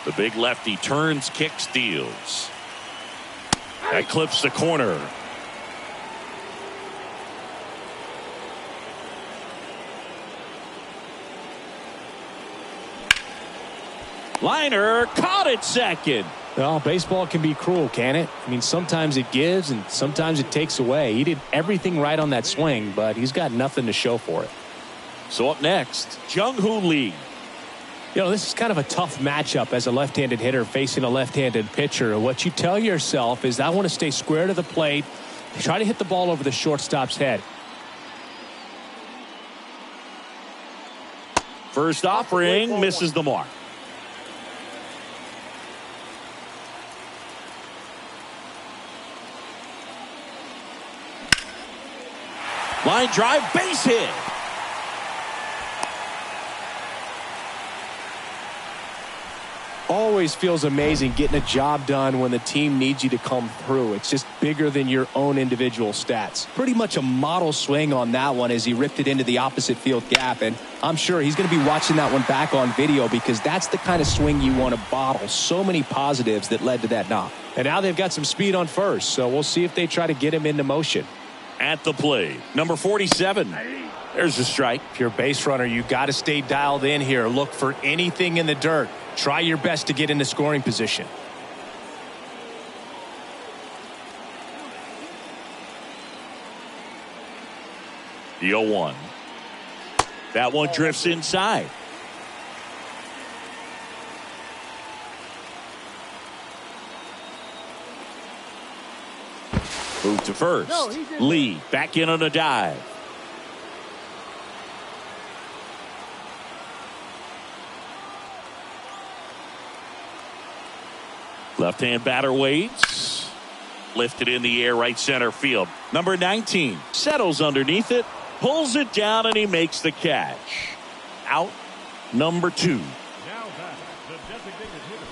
Speaker 2: The big lefty turns, kicks, steals. That clips the corner. Liner caught at second.
Speaker 5: Well, baseball can be cruel, can it? I mean, sometimes it gives and sometimes it takes away. He did everything right on that swing, but he's got nothing to show for it.
Speaker 2: So up next, Jung-Hoo Lee.
Speaker 5: You know, this is kind of a tough matchup as a left-handed hitter facing a left-handed pitcher. What you tell yourself is, I want to stay square to the plate, try to hit the ball over the shortstop's head.
Speaker 2: First offering misses the mark. Line drive, base hit.
Speaker 5: Always feels amazing getting a job done when the team needs you to come through. It's just bigger than your own individual stats. Pretty much a model swing on that one as he ripped it into the opposite field gap, and I'm sure he's going to be watching that one back on video because that's the kind of swing you want to bottle. So many positives that led to that knock. And now they've got some speed on first, so we'll see if they try to get him into motion.
Speaker 2: At the plate, number 47. There's a strike.
Speaker 5: If you're a base runner, you got to stay dialed in here. Look for anything in the dirt. Try your best to get into scoring position.
Speaker 2: The 0-1. That one drifts inside. Move to first. Lee back in on a dive. Left-hand batter waits. Lifted in the air, right center field. Number 19 settles underneath it. Pulls it down and he makes the catch. Out number 2.
Speaker 6: Now batting, the designated hitter,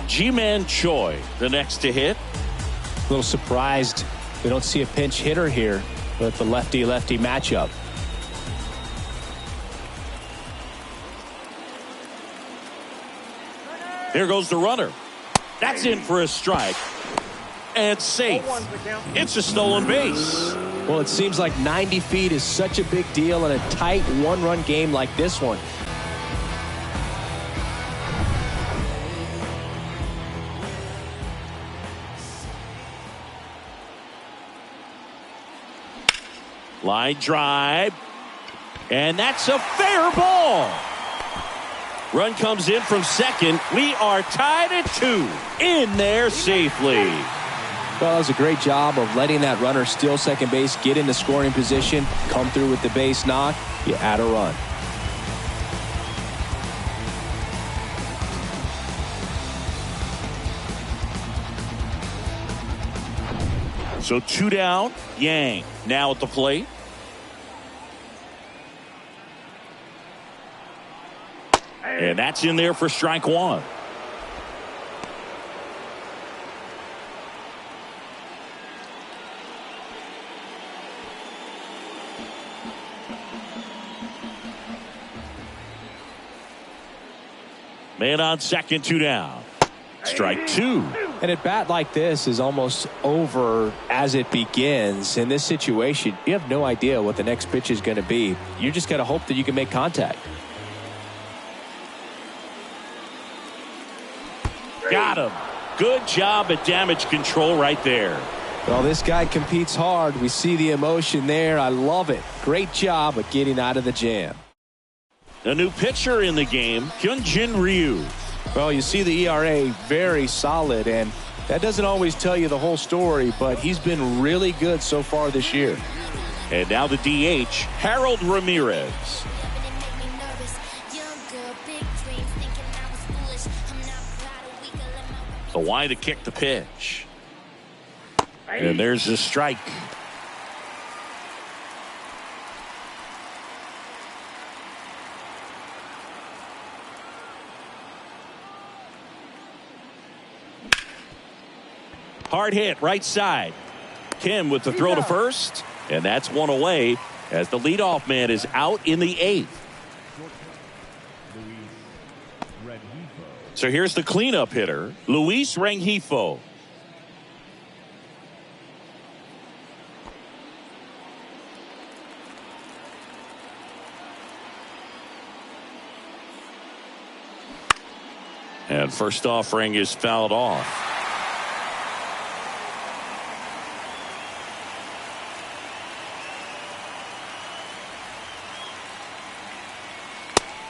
Speaker 6: G-Man
Speaker 2: Choi, the next to hit.
Speaker 5: A little surprised we don't see a pinch hitter here with the lefty-lefty matchup.
Speaker 2: Here goes the runner. That's in for a strike. And safe. It's a stolen base.
Speaker 5: Well, it seems like 90 feet is such a big deal in a tight one-run game like this one.
Speaker 2: Line drive. And that's a fair ball. Run comes in from second. We are tied at 2. In there safely.
Speaker 5: Well, it was a great job of letting that runner steal second base, get into scoring position, come through with the base knock. You add a run.
Speaker 2: So 2 down. Yang now at the plate. And that's in there for strike 1. Man on second, 2 down. Strike 2.
Speaker 5: And at bat like this is almost over as it begins. In this situation, you have no idea what the next pitch is going to be. You just got to hope that you can make contact.
Speaker 2: Got him. Good job at damage control right there.
Speaker 5: Well, this guy competes hard. We see the emotion there. I love it. Great job at getting out of the jam.
Speaker 2: A new pitcher in the game, Hyunjin Ryu.
Speaker 5: Well, you see the ERA very solid, and that doesn't always tell you the whole story, but he's been really good so far this year.
Speaker 2: And now the DH, Harold Ramirez. The wide to kick the pitch. And there's the strike. Hard hit right side. Kim with the throw to first. And that's one away as the leadoff man is out in the 8th. So here's the cleanup hitter, Luis Rengifo. And first offering is fouled off.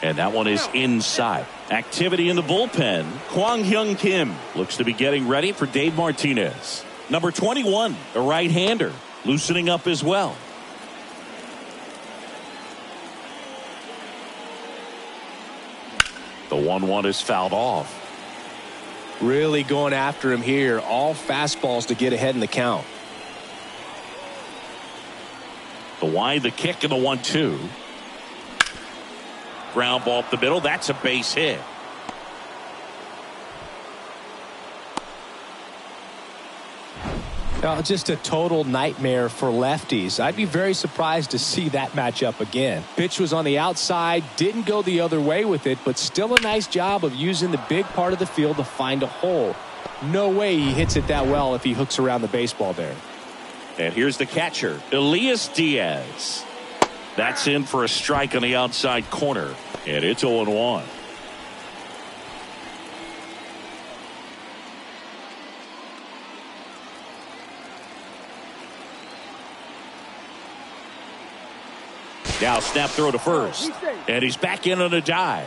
Speaker 2: And that one is inside. Activity in the bullpen. Kwang Hyun Kim looks to be getting ready for Dave Martinez. Number 21, a right-hander, loosening up as well. The 1-1 is fouled off.
Speaker 5: Really going after him here. All fastballs to get ahead in the count.
Speaker 2: The wide, the kick, and the 1-2. Ground ball up the middle. That's a base hit.
Speaker 5: Just a total nightmare for lefties. I'd be very surprised to see that matchup again. Pitch was on the outside, didn't go the other way with it, but still a nice job of using the big part of the field to find a hole. No way he hits it that well if he hooks around the baseball there.
Speaker 2: And here's the catcher, Elias Diaz. That's in for a strike on the outside corner. And it's 0-1. Now snap throw to first. And he's back in on a dive.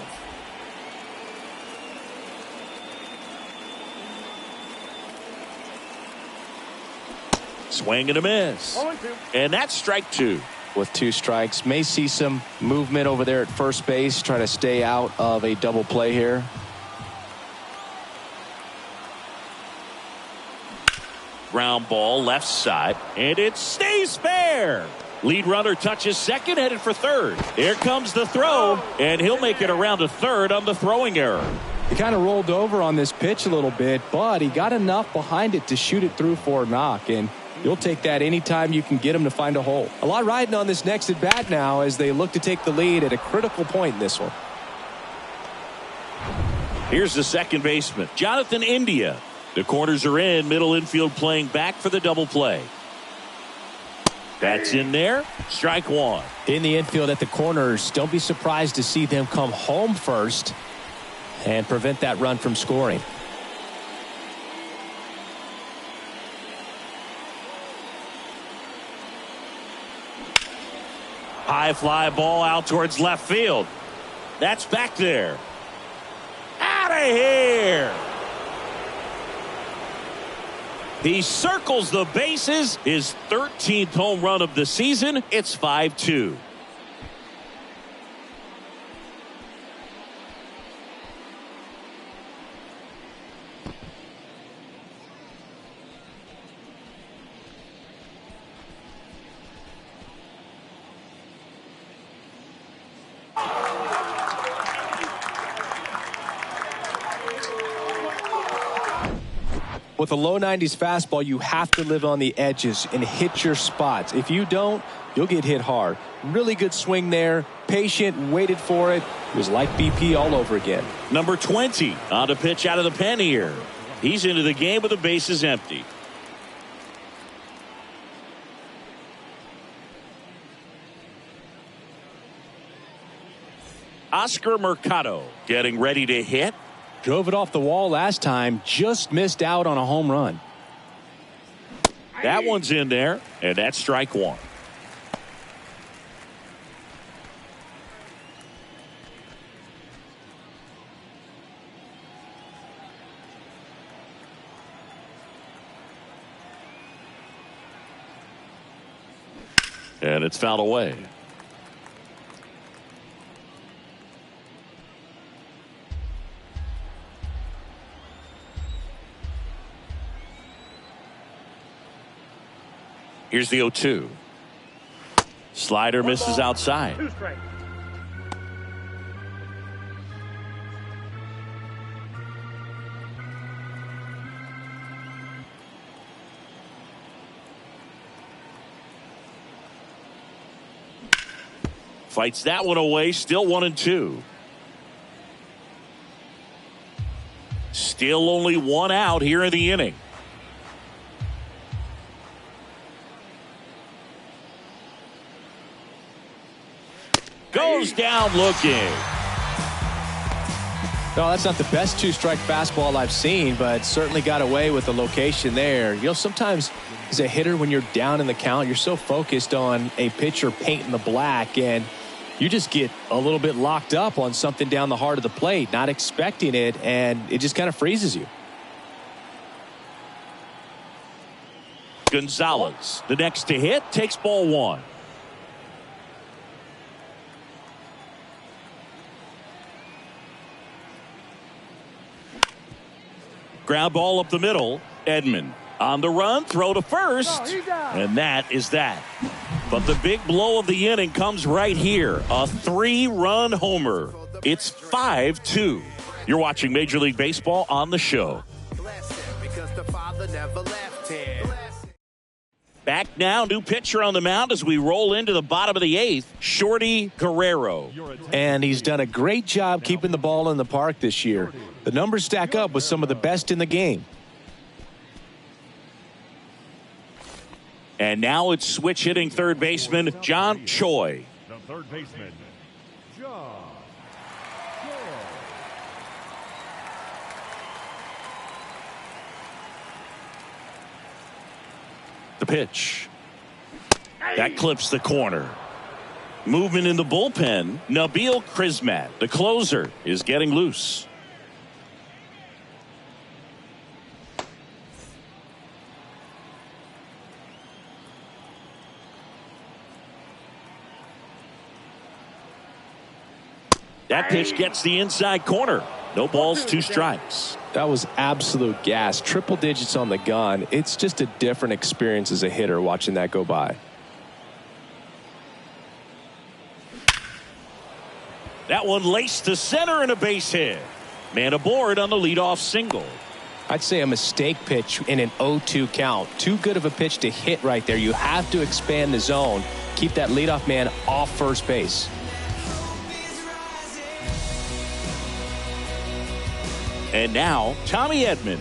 Speaker 2: Swing and a miss. And that's strike 2.
Speaker 5: With 2 strikes, may see some movement over there at first base, try to stay out of a double play here.
Speaker 2: Ground ball left side, and it stays fair. Lead runner touches second, headed for third. Here comes the throw, and he'll make it around to third on the throwing error.
Speaker 5: He kind of rolled over on this pitch a little bit, but he got enough behind it to shoot it through for a knock, and you'll take that anytime you can get him to find a hole. A lot riding on this next at bat now as they look to take the lead at a critical point in this one.
Speaker 2: Here's the second baseman, Jonathan India. The corners are in, middle infield playing back for the double play. That's in there. Strike one.
Speaker 5: In the infield at the corners, don't be surprised to see them come home first and prevent that run from scoring.
Speaker 2: High fly ball out towards left field. That's back there. Out of here. He circles the bases. His 13th home run of the season. It's 5-2.
Speaker 5: With a low 90s fastball, you have to live on the edges and hit your spots. If you don't, you'll get hit hard. Really good swing there. Patient, waited for it. It was like BP all over again.
Speaker 2: Number 20 on to pitch out of the pen here. He's into the game with the bases empty. Oscar Mercado getting ready to hit.
Speaker 5: Drove it off the wall last time, just missed out on a home run.
Speaker 2: That one's in there, and that's strike one. And it's fouled away. Here's the 0-2. Slider misses outside.
Speaker 4: 2 strikes.
Speaker 2: Fights that one away. Still 1-2. Still only one out here in the inning. Goes down looking.
Speaker 5: No, that's not the best 2-strike fastball I've seen, but certainly got away with the location there. You know, sometimes as a hitter, when you're down in the count, you're so focused on a pitcher painting the black, and you just get a little bit locked up on something down the heart of the plate, not expecting it, and it just kind of freezes you.
Speaker 2: Gonzalez, the next to hit, takes ball one. Ground ball up the middle. Edman on the run, throw to first, and that is that. But the big blow of the inning comes right here. A 3-run homer. It's 5-2. You're watching Major League Baseball on the show. Back now, new pitcher on the mound as we roll into the bottom of the 8th, Shorty Guerrero.
Speaker 5: And he's done a great job keeping the ball in the park this year. The numbers stack up with some of the best in the game.
Speaker 2: And now it's switch hitting third baseman John Choi.
Speaker 6: The third baseman, John Choi.
Speaker 2: The pitch. That clips the corner. Movement in the bullpen. Nabil Krismat, the closer, is getting loose. That pitch gets the inside corner. No balls, 2 strikes.
Speaker 5: That was absolute gas. Triple digits on the gun. It's just a different experience as a hitter watching that go by.
Speaker 2: That one laced to center and a base hit. Man aboard on the leadoff single.
Speaker 5: I'd say a mistake pitch in an 0-2 count. Too good of a pitch to hit right there. You have to expand the zone. Keep that leadoff man off first base.
Speaker 2: And now, Tommy Edman.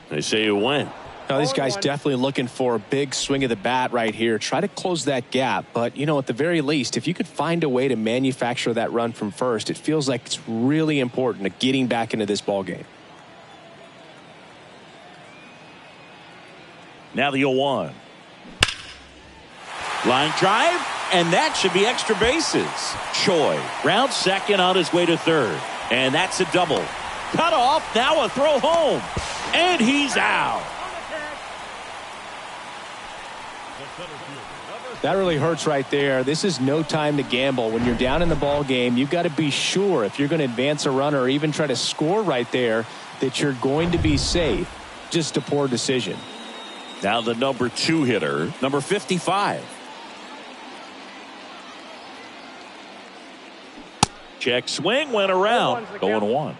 Speaker 2: They say you win.
Speaker 5: Now, these guys definitely looking for a big swing of the bat right here. Try to close that gap. But, you know, at the very least, if you could find a way to manufacture that run from first, it feels like it's really important to getting back into this ball game.
Speaker 2: Now the 0-1. Line drive, and that should be extra bases. Choi rounds second on his way to third. And that's a double. Cut off, now a throw home. And he's out.
Speaker 5: That really hurts right there. This is no time to gamble. When you're down in the ball game, you've got to be sure if you're going to advance a runner or even try to score right there that you're going to be safe. Just a poor decision.
Speaker 2: Now the number 2 hitter, number 55. Check swing, went around, 0-1.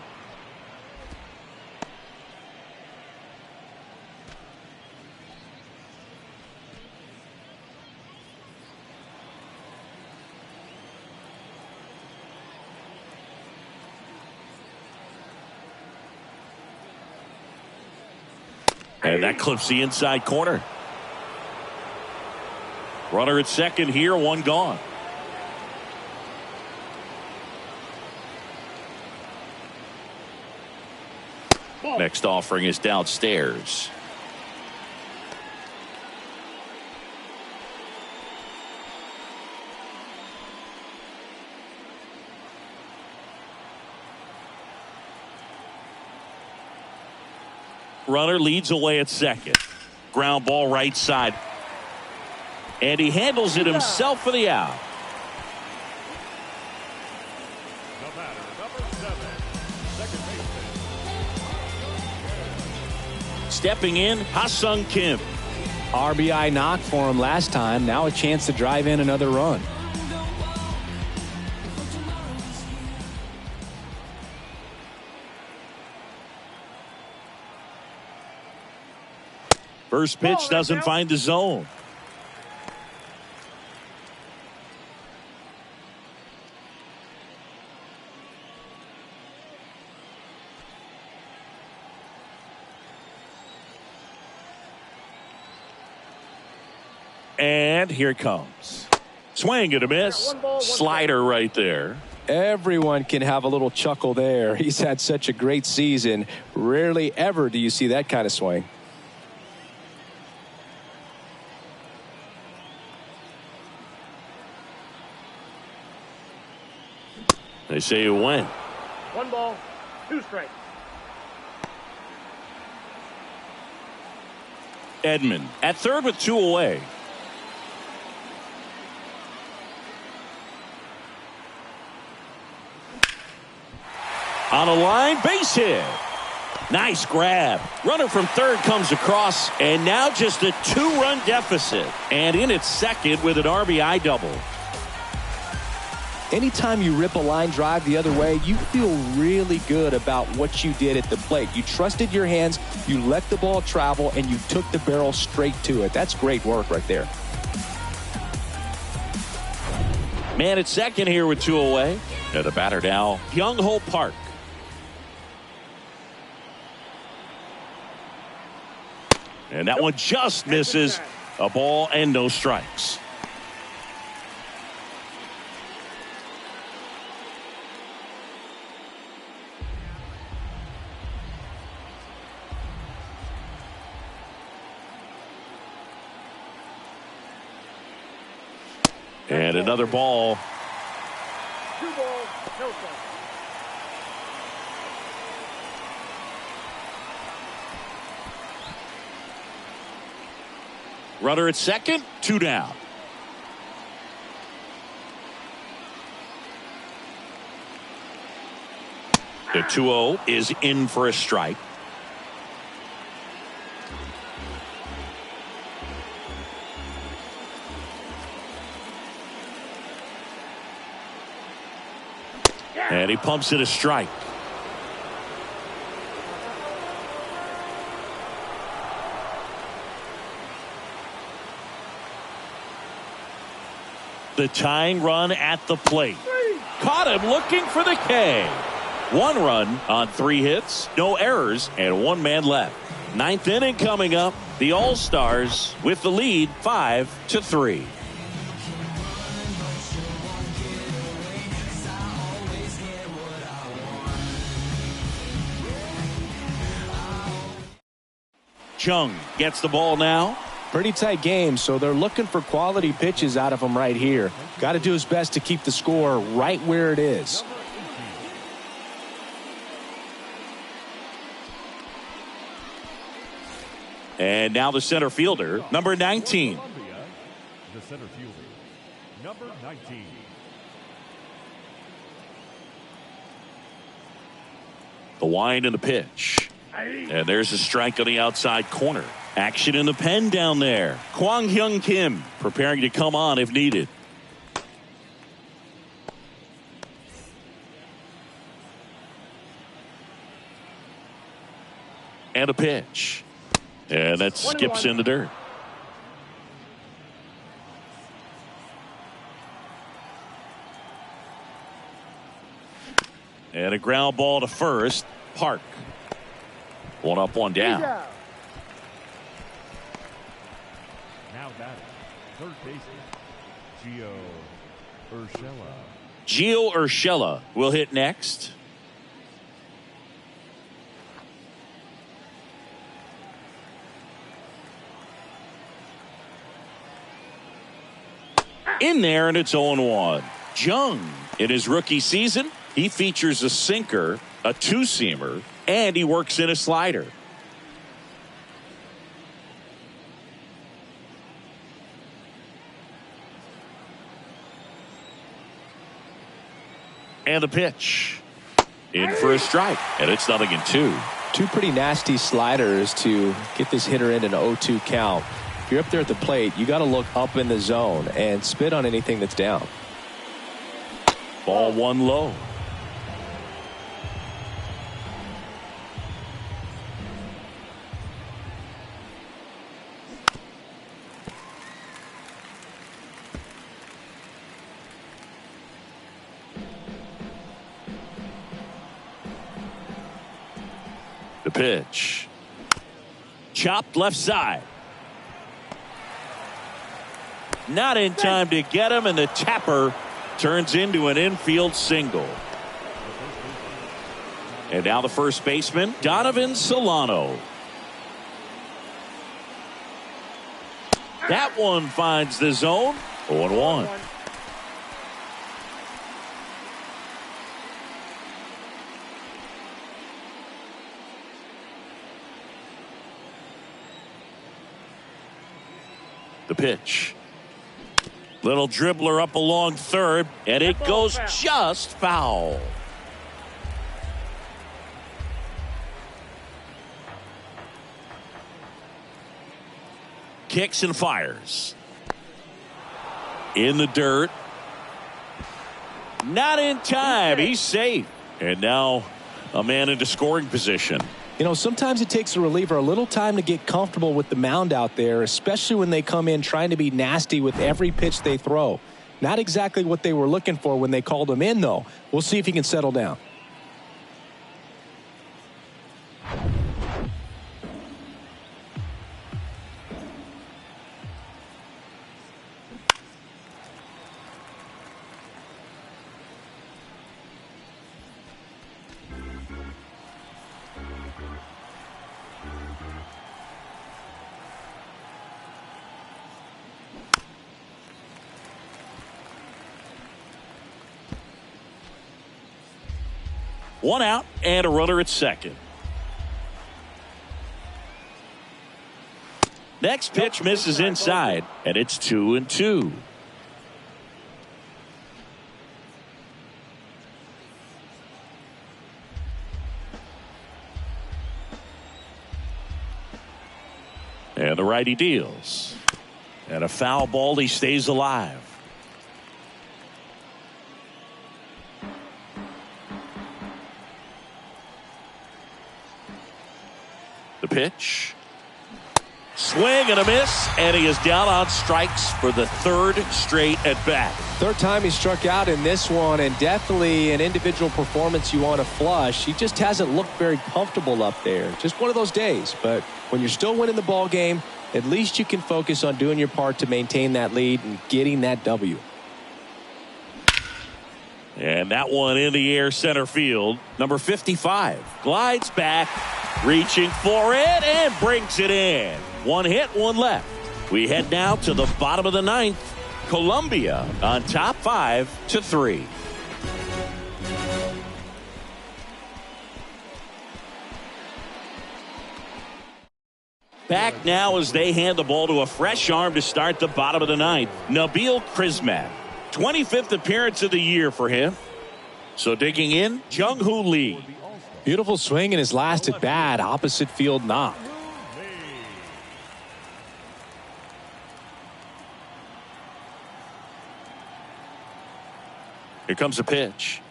Speaker 2: And that clips the inside corner. Runner at second here, 1 gone. Next offering is downstairs. Runner leads away at second. Ground ball right side. And he handles it himself for the out.
Speaker 6: The batter, number 7, second baseman.
Speaker 2: Stepping in, Ha-Sung Kim.
Speaker 5: RBI knock for him last time. Now a chance to drive in another run.
Speaker 2: First pitch doesn't find the zone. And here it comes. Swing and a miss. Slider right there.
Speaker 5: Everyone can have a little chuckle there. He's had such a great season. Rarely ever do you see that kind of swing.
Speaker 2: They say you win.
Speaker 4: 1 ball, 2 strikes.
Speaker 2: Edman at third with 2 away. On a line, base hit. Nice grab. Runner from third comes across, and now just a 2-run deficit. And in at second with an RBI double.
Speaker 5: Anytime you rip a line drive the other way, you feel really good about what you did at the plate. You trusted your hands, you let the ball travel, and you took the barrel straight to it. That's great work right there.
Speaker 2: Man at second here with 2 away. And the batter now, Young-Ho Park. And that one just misses. A ball and no strikes. And another ball.
Speaker 4: 2 balls, no strikes.
Speaker 2: Runner at second, 2 down. The 2-0 is in for a strike. And he pumps it a strike. The tying run at the plate. Caught him looking for the K. 1 run on 3 hits, no errors, and 1 man left. 9th inning coming up. The All-Stars with the lead 5-3. Chung gets the ball now.
Speaker 5: Pretty tight game, so they're looking for quality pitches out of him right here. Got to do his best to keep the score right where it is.
Speaker 2: And now the center fielder, number 19.
Speaker 6: The center fielder, number 19.
Speaker 2: The wind and the pitch. And there's a strike on the outside corner. Action in the pen down there. Kwang Hyun Kim preparing to come on if needed. And a pitch. And that skips in the dirt. And a ground ball to first. Park. 1 up, 1 down.
Speaker 6: Now batting, third baseman, Gio Urshela.
Speaker 2: Gio Urshela will hit next. In there, and it's 0-1. Jung, in his rookie season, he features a sinker, a 2-seamer, and he works in a slider. And the pitch. In for a strike, and it's 0-2.
Speaker 5: 2 pretty nasty sliders to get this hitter in an 0-2 count. If you're up there at the plate, you got to look up in the zone and spit on anything that's down.
Speaker 2: Ball 1 low. The pitch. Chopped left side. Not in time to get him, and the tapper turns into an infield single. And now the first baseman, Donovan Solano. That one finds the zone. 0-1. The pitch. Little dribbler up along third, and it goes just foul. Kicks and fires. In the dirt. Not in time. He's safe. And now a man into scoring position.
Speaker 5: You know, sometimes it takes a reliever a little time to get comfortable with the mound out there, especially when they come in trying to be nasty with every pitch they throw. Not exactly what they were looking for when they called him in, though. We'll see if he can settle down.
Speaker 2: One out and a runner at second. Next pitch misses inside, and it's 2-2. And the righty deals. And a foul ball. He stays alive. The pitch. Swing and a miss, and he is down on strikes for the third straight at bat.
Speaker 5: Third time he struck out in this one, and definitely an individual performance you want to flush. He just hasn't looked very comfortable up there. Just one of those days. But when you're still winning the ball game, at least you can focus on doing your part to maintain that lead and getting that W.
Speaker 2: And that one in the air center field. Number 55 glides back, reaching for it, and brings it in. One hit, one left. We head now to the bottom of the ninth. Columbia on top 5-3. Back now as they hand the ball to a fresh arm to start the bottom of the ninth. Nabil Krismat. 25th appearance of the year for him. So digging in, Jung-Hoo Lee.
Speaker 5: Beautiful swing in his last at bat. Opposite field knock.
Speaker 2: Here comes a pitch.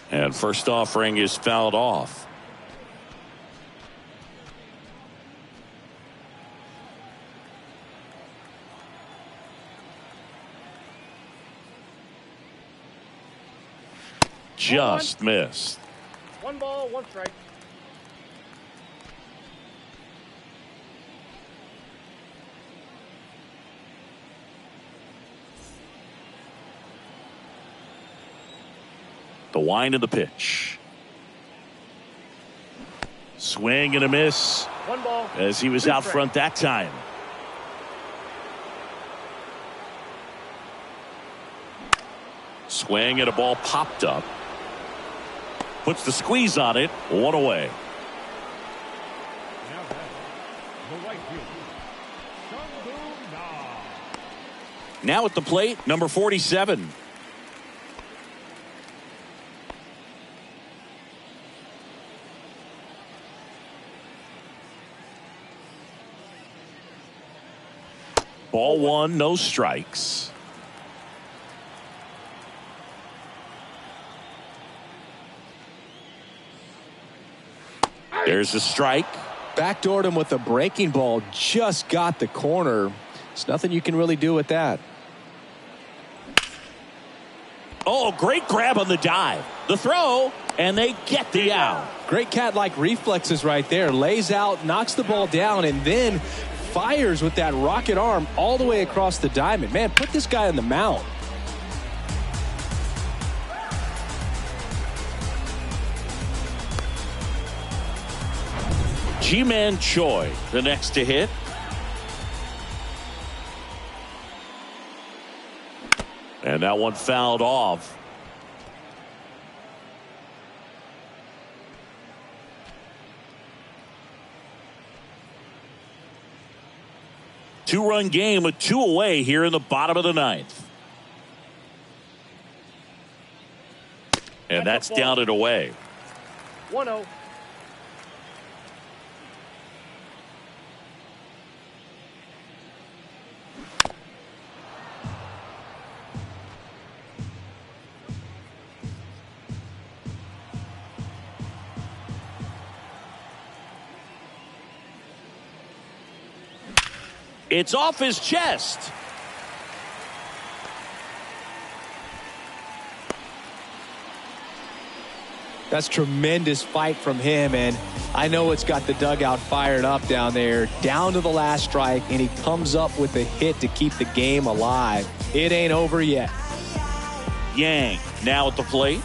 Speaker 2: And first offering is fouled off. Just missed.
Speaker 4: 1 ball, 1 strike.
Speaker 2: The wind of the pitch. Swing and a miss
Speaker 4: 1 ball.
Speaker 2: as he was
Speaker 4: 2
Speaker 2: out
Speaker 4: strikes.
Speaker 2: front that time. Swing and a ball popped up. Puts the squeeze on it. 1 away.
Speaker 6: Now batting, the right fielder, Jung-Hoo Na.
Speaker 2: Now at the plate, number 47. Ball 1, no strikes. There's a strike.
Speaker 5: Backdoored him with a breaking ball. Just got the corner. There's nothing you can really do with that.
Speaker 2: Oh, great grab on the dive. The throw, and they get the out.
Speaker 5: Great cat-like reflexes right there. Lays out, knocks the ball down, and then fires with that rocket arm all the way across the diamond. Man, put this guy on the mound.
Speaker 2: Ji-Man Choi, the next to hit. And that one fouled off. Two-run game with 2 away here in the bottom of the ninth. And that's down and away.
Speaker 4: 1-0.
Speaker 2: It's off his chest.
Speaker 5: That's tremendous fight from him, and I know it's got the dugout fired up down there. Down to the last strike, and he comes up with a hit to keep the game alive. It ain't over yet.
Speaker 2: Yang now at the plate.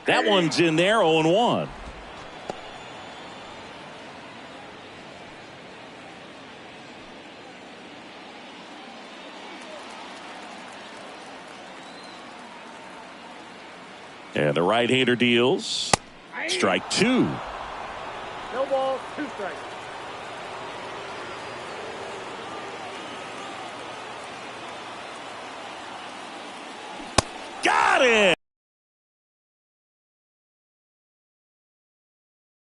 Speaker 2: That one's in there, 0-1. And the right-hander deals. Strike 2.
Speaker 4: No balls, 2 strikes.
Speaker 2: Got it!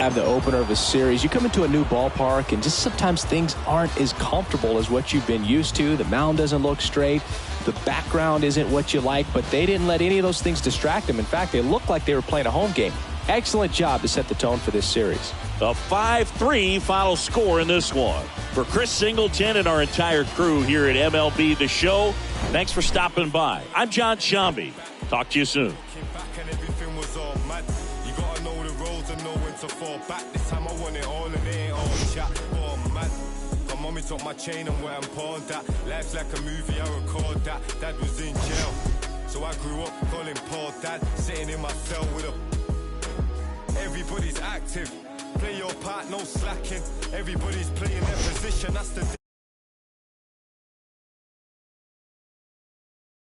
Speaker 5: Have the opener of a series. You come into a new ballpark and just sometimes things aren't as comfortable as what you've been used to. The mound doesn't look straight. The background isn't what you like, but they didn't let any of those things distract them. In fact, they looked like they were playing a home game. Excellent job to set the tone for this series.
Speaker 2: A 5-3 final score in this one. For Chris Singleton and our entire crew here at MLB The Show, thanks for stopping by. I'm John Shambi. Talk to you soon.
Speaker 7: To fall back this time, I want it all and they ain't all chat. Oh man, my mommy took my chain and where I'm pawned that. Life's like a movie, I record that. Dad was in jail, so I grew up calling Paul Dad. Sitting in my cell with a. Everybody's active, play your part, no slacking. Everybody's playing their position, that's the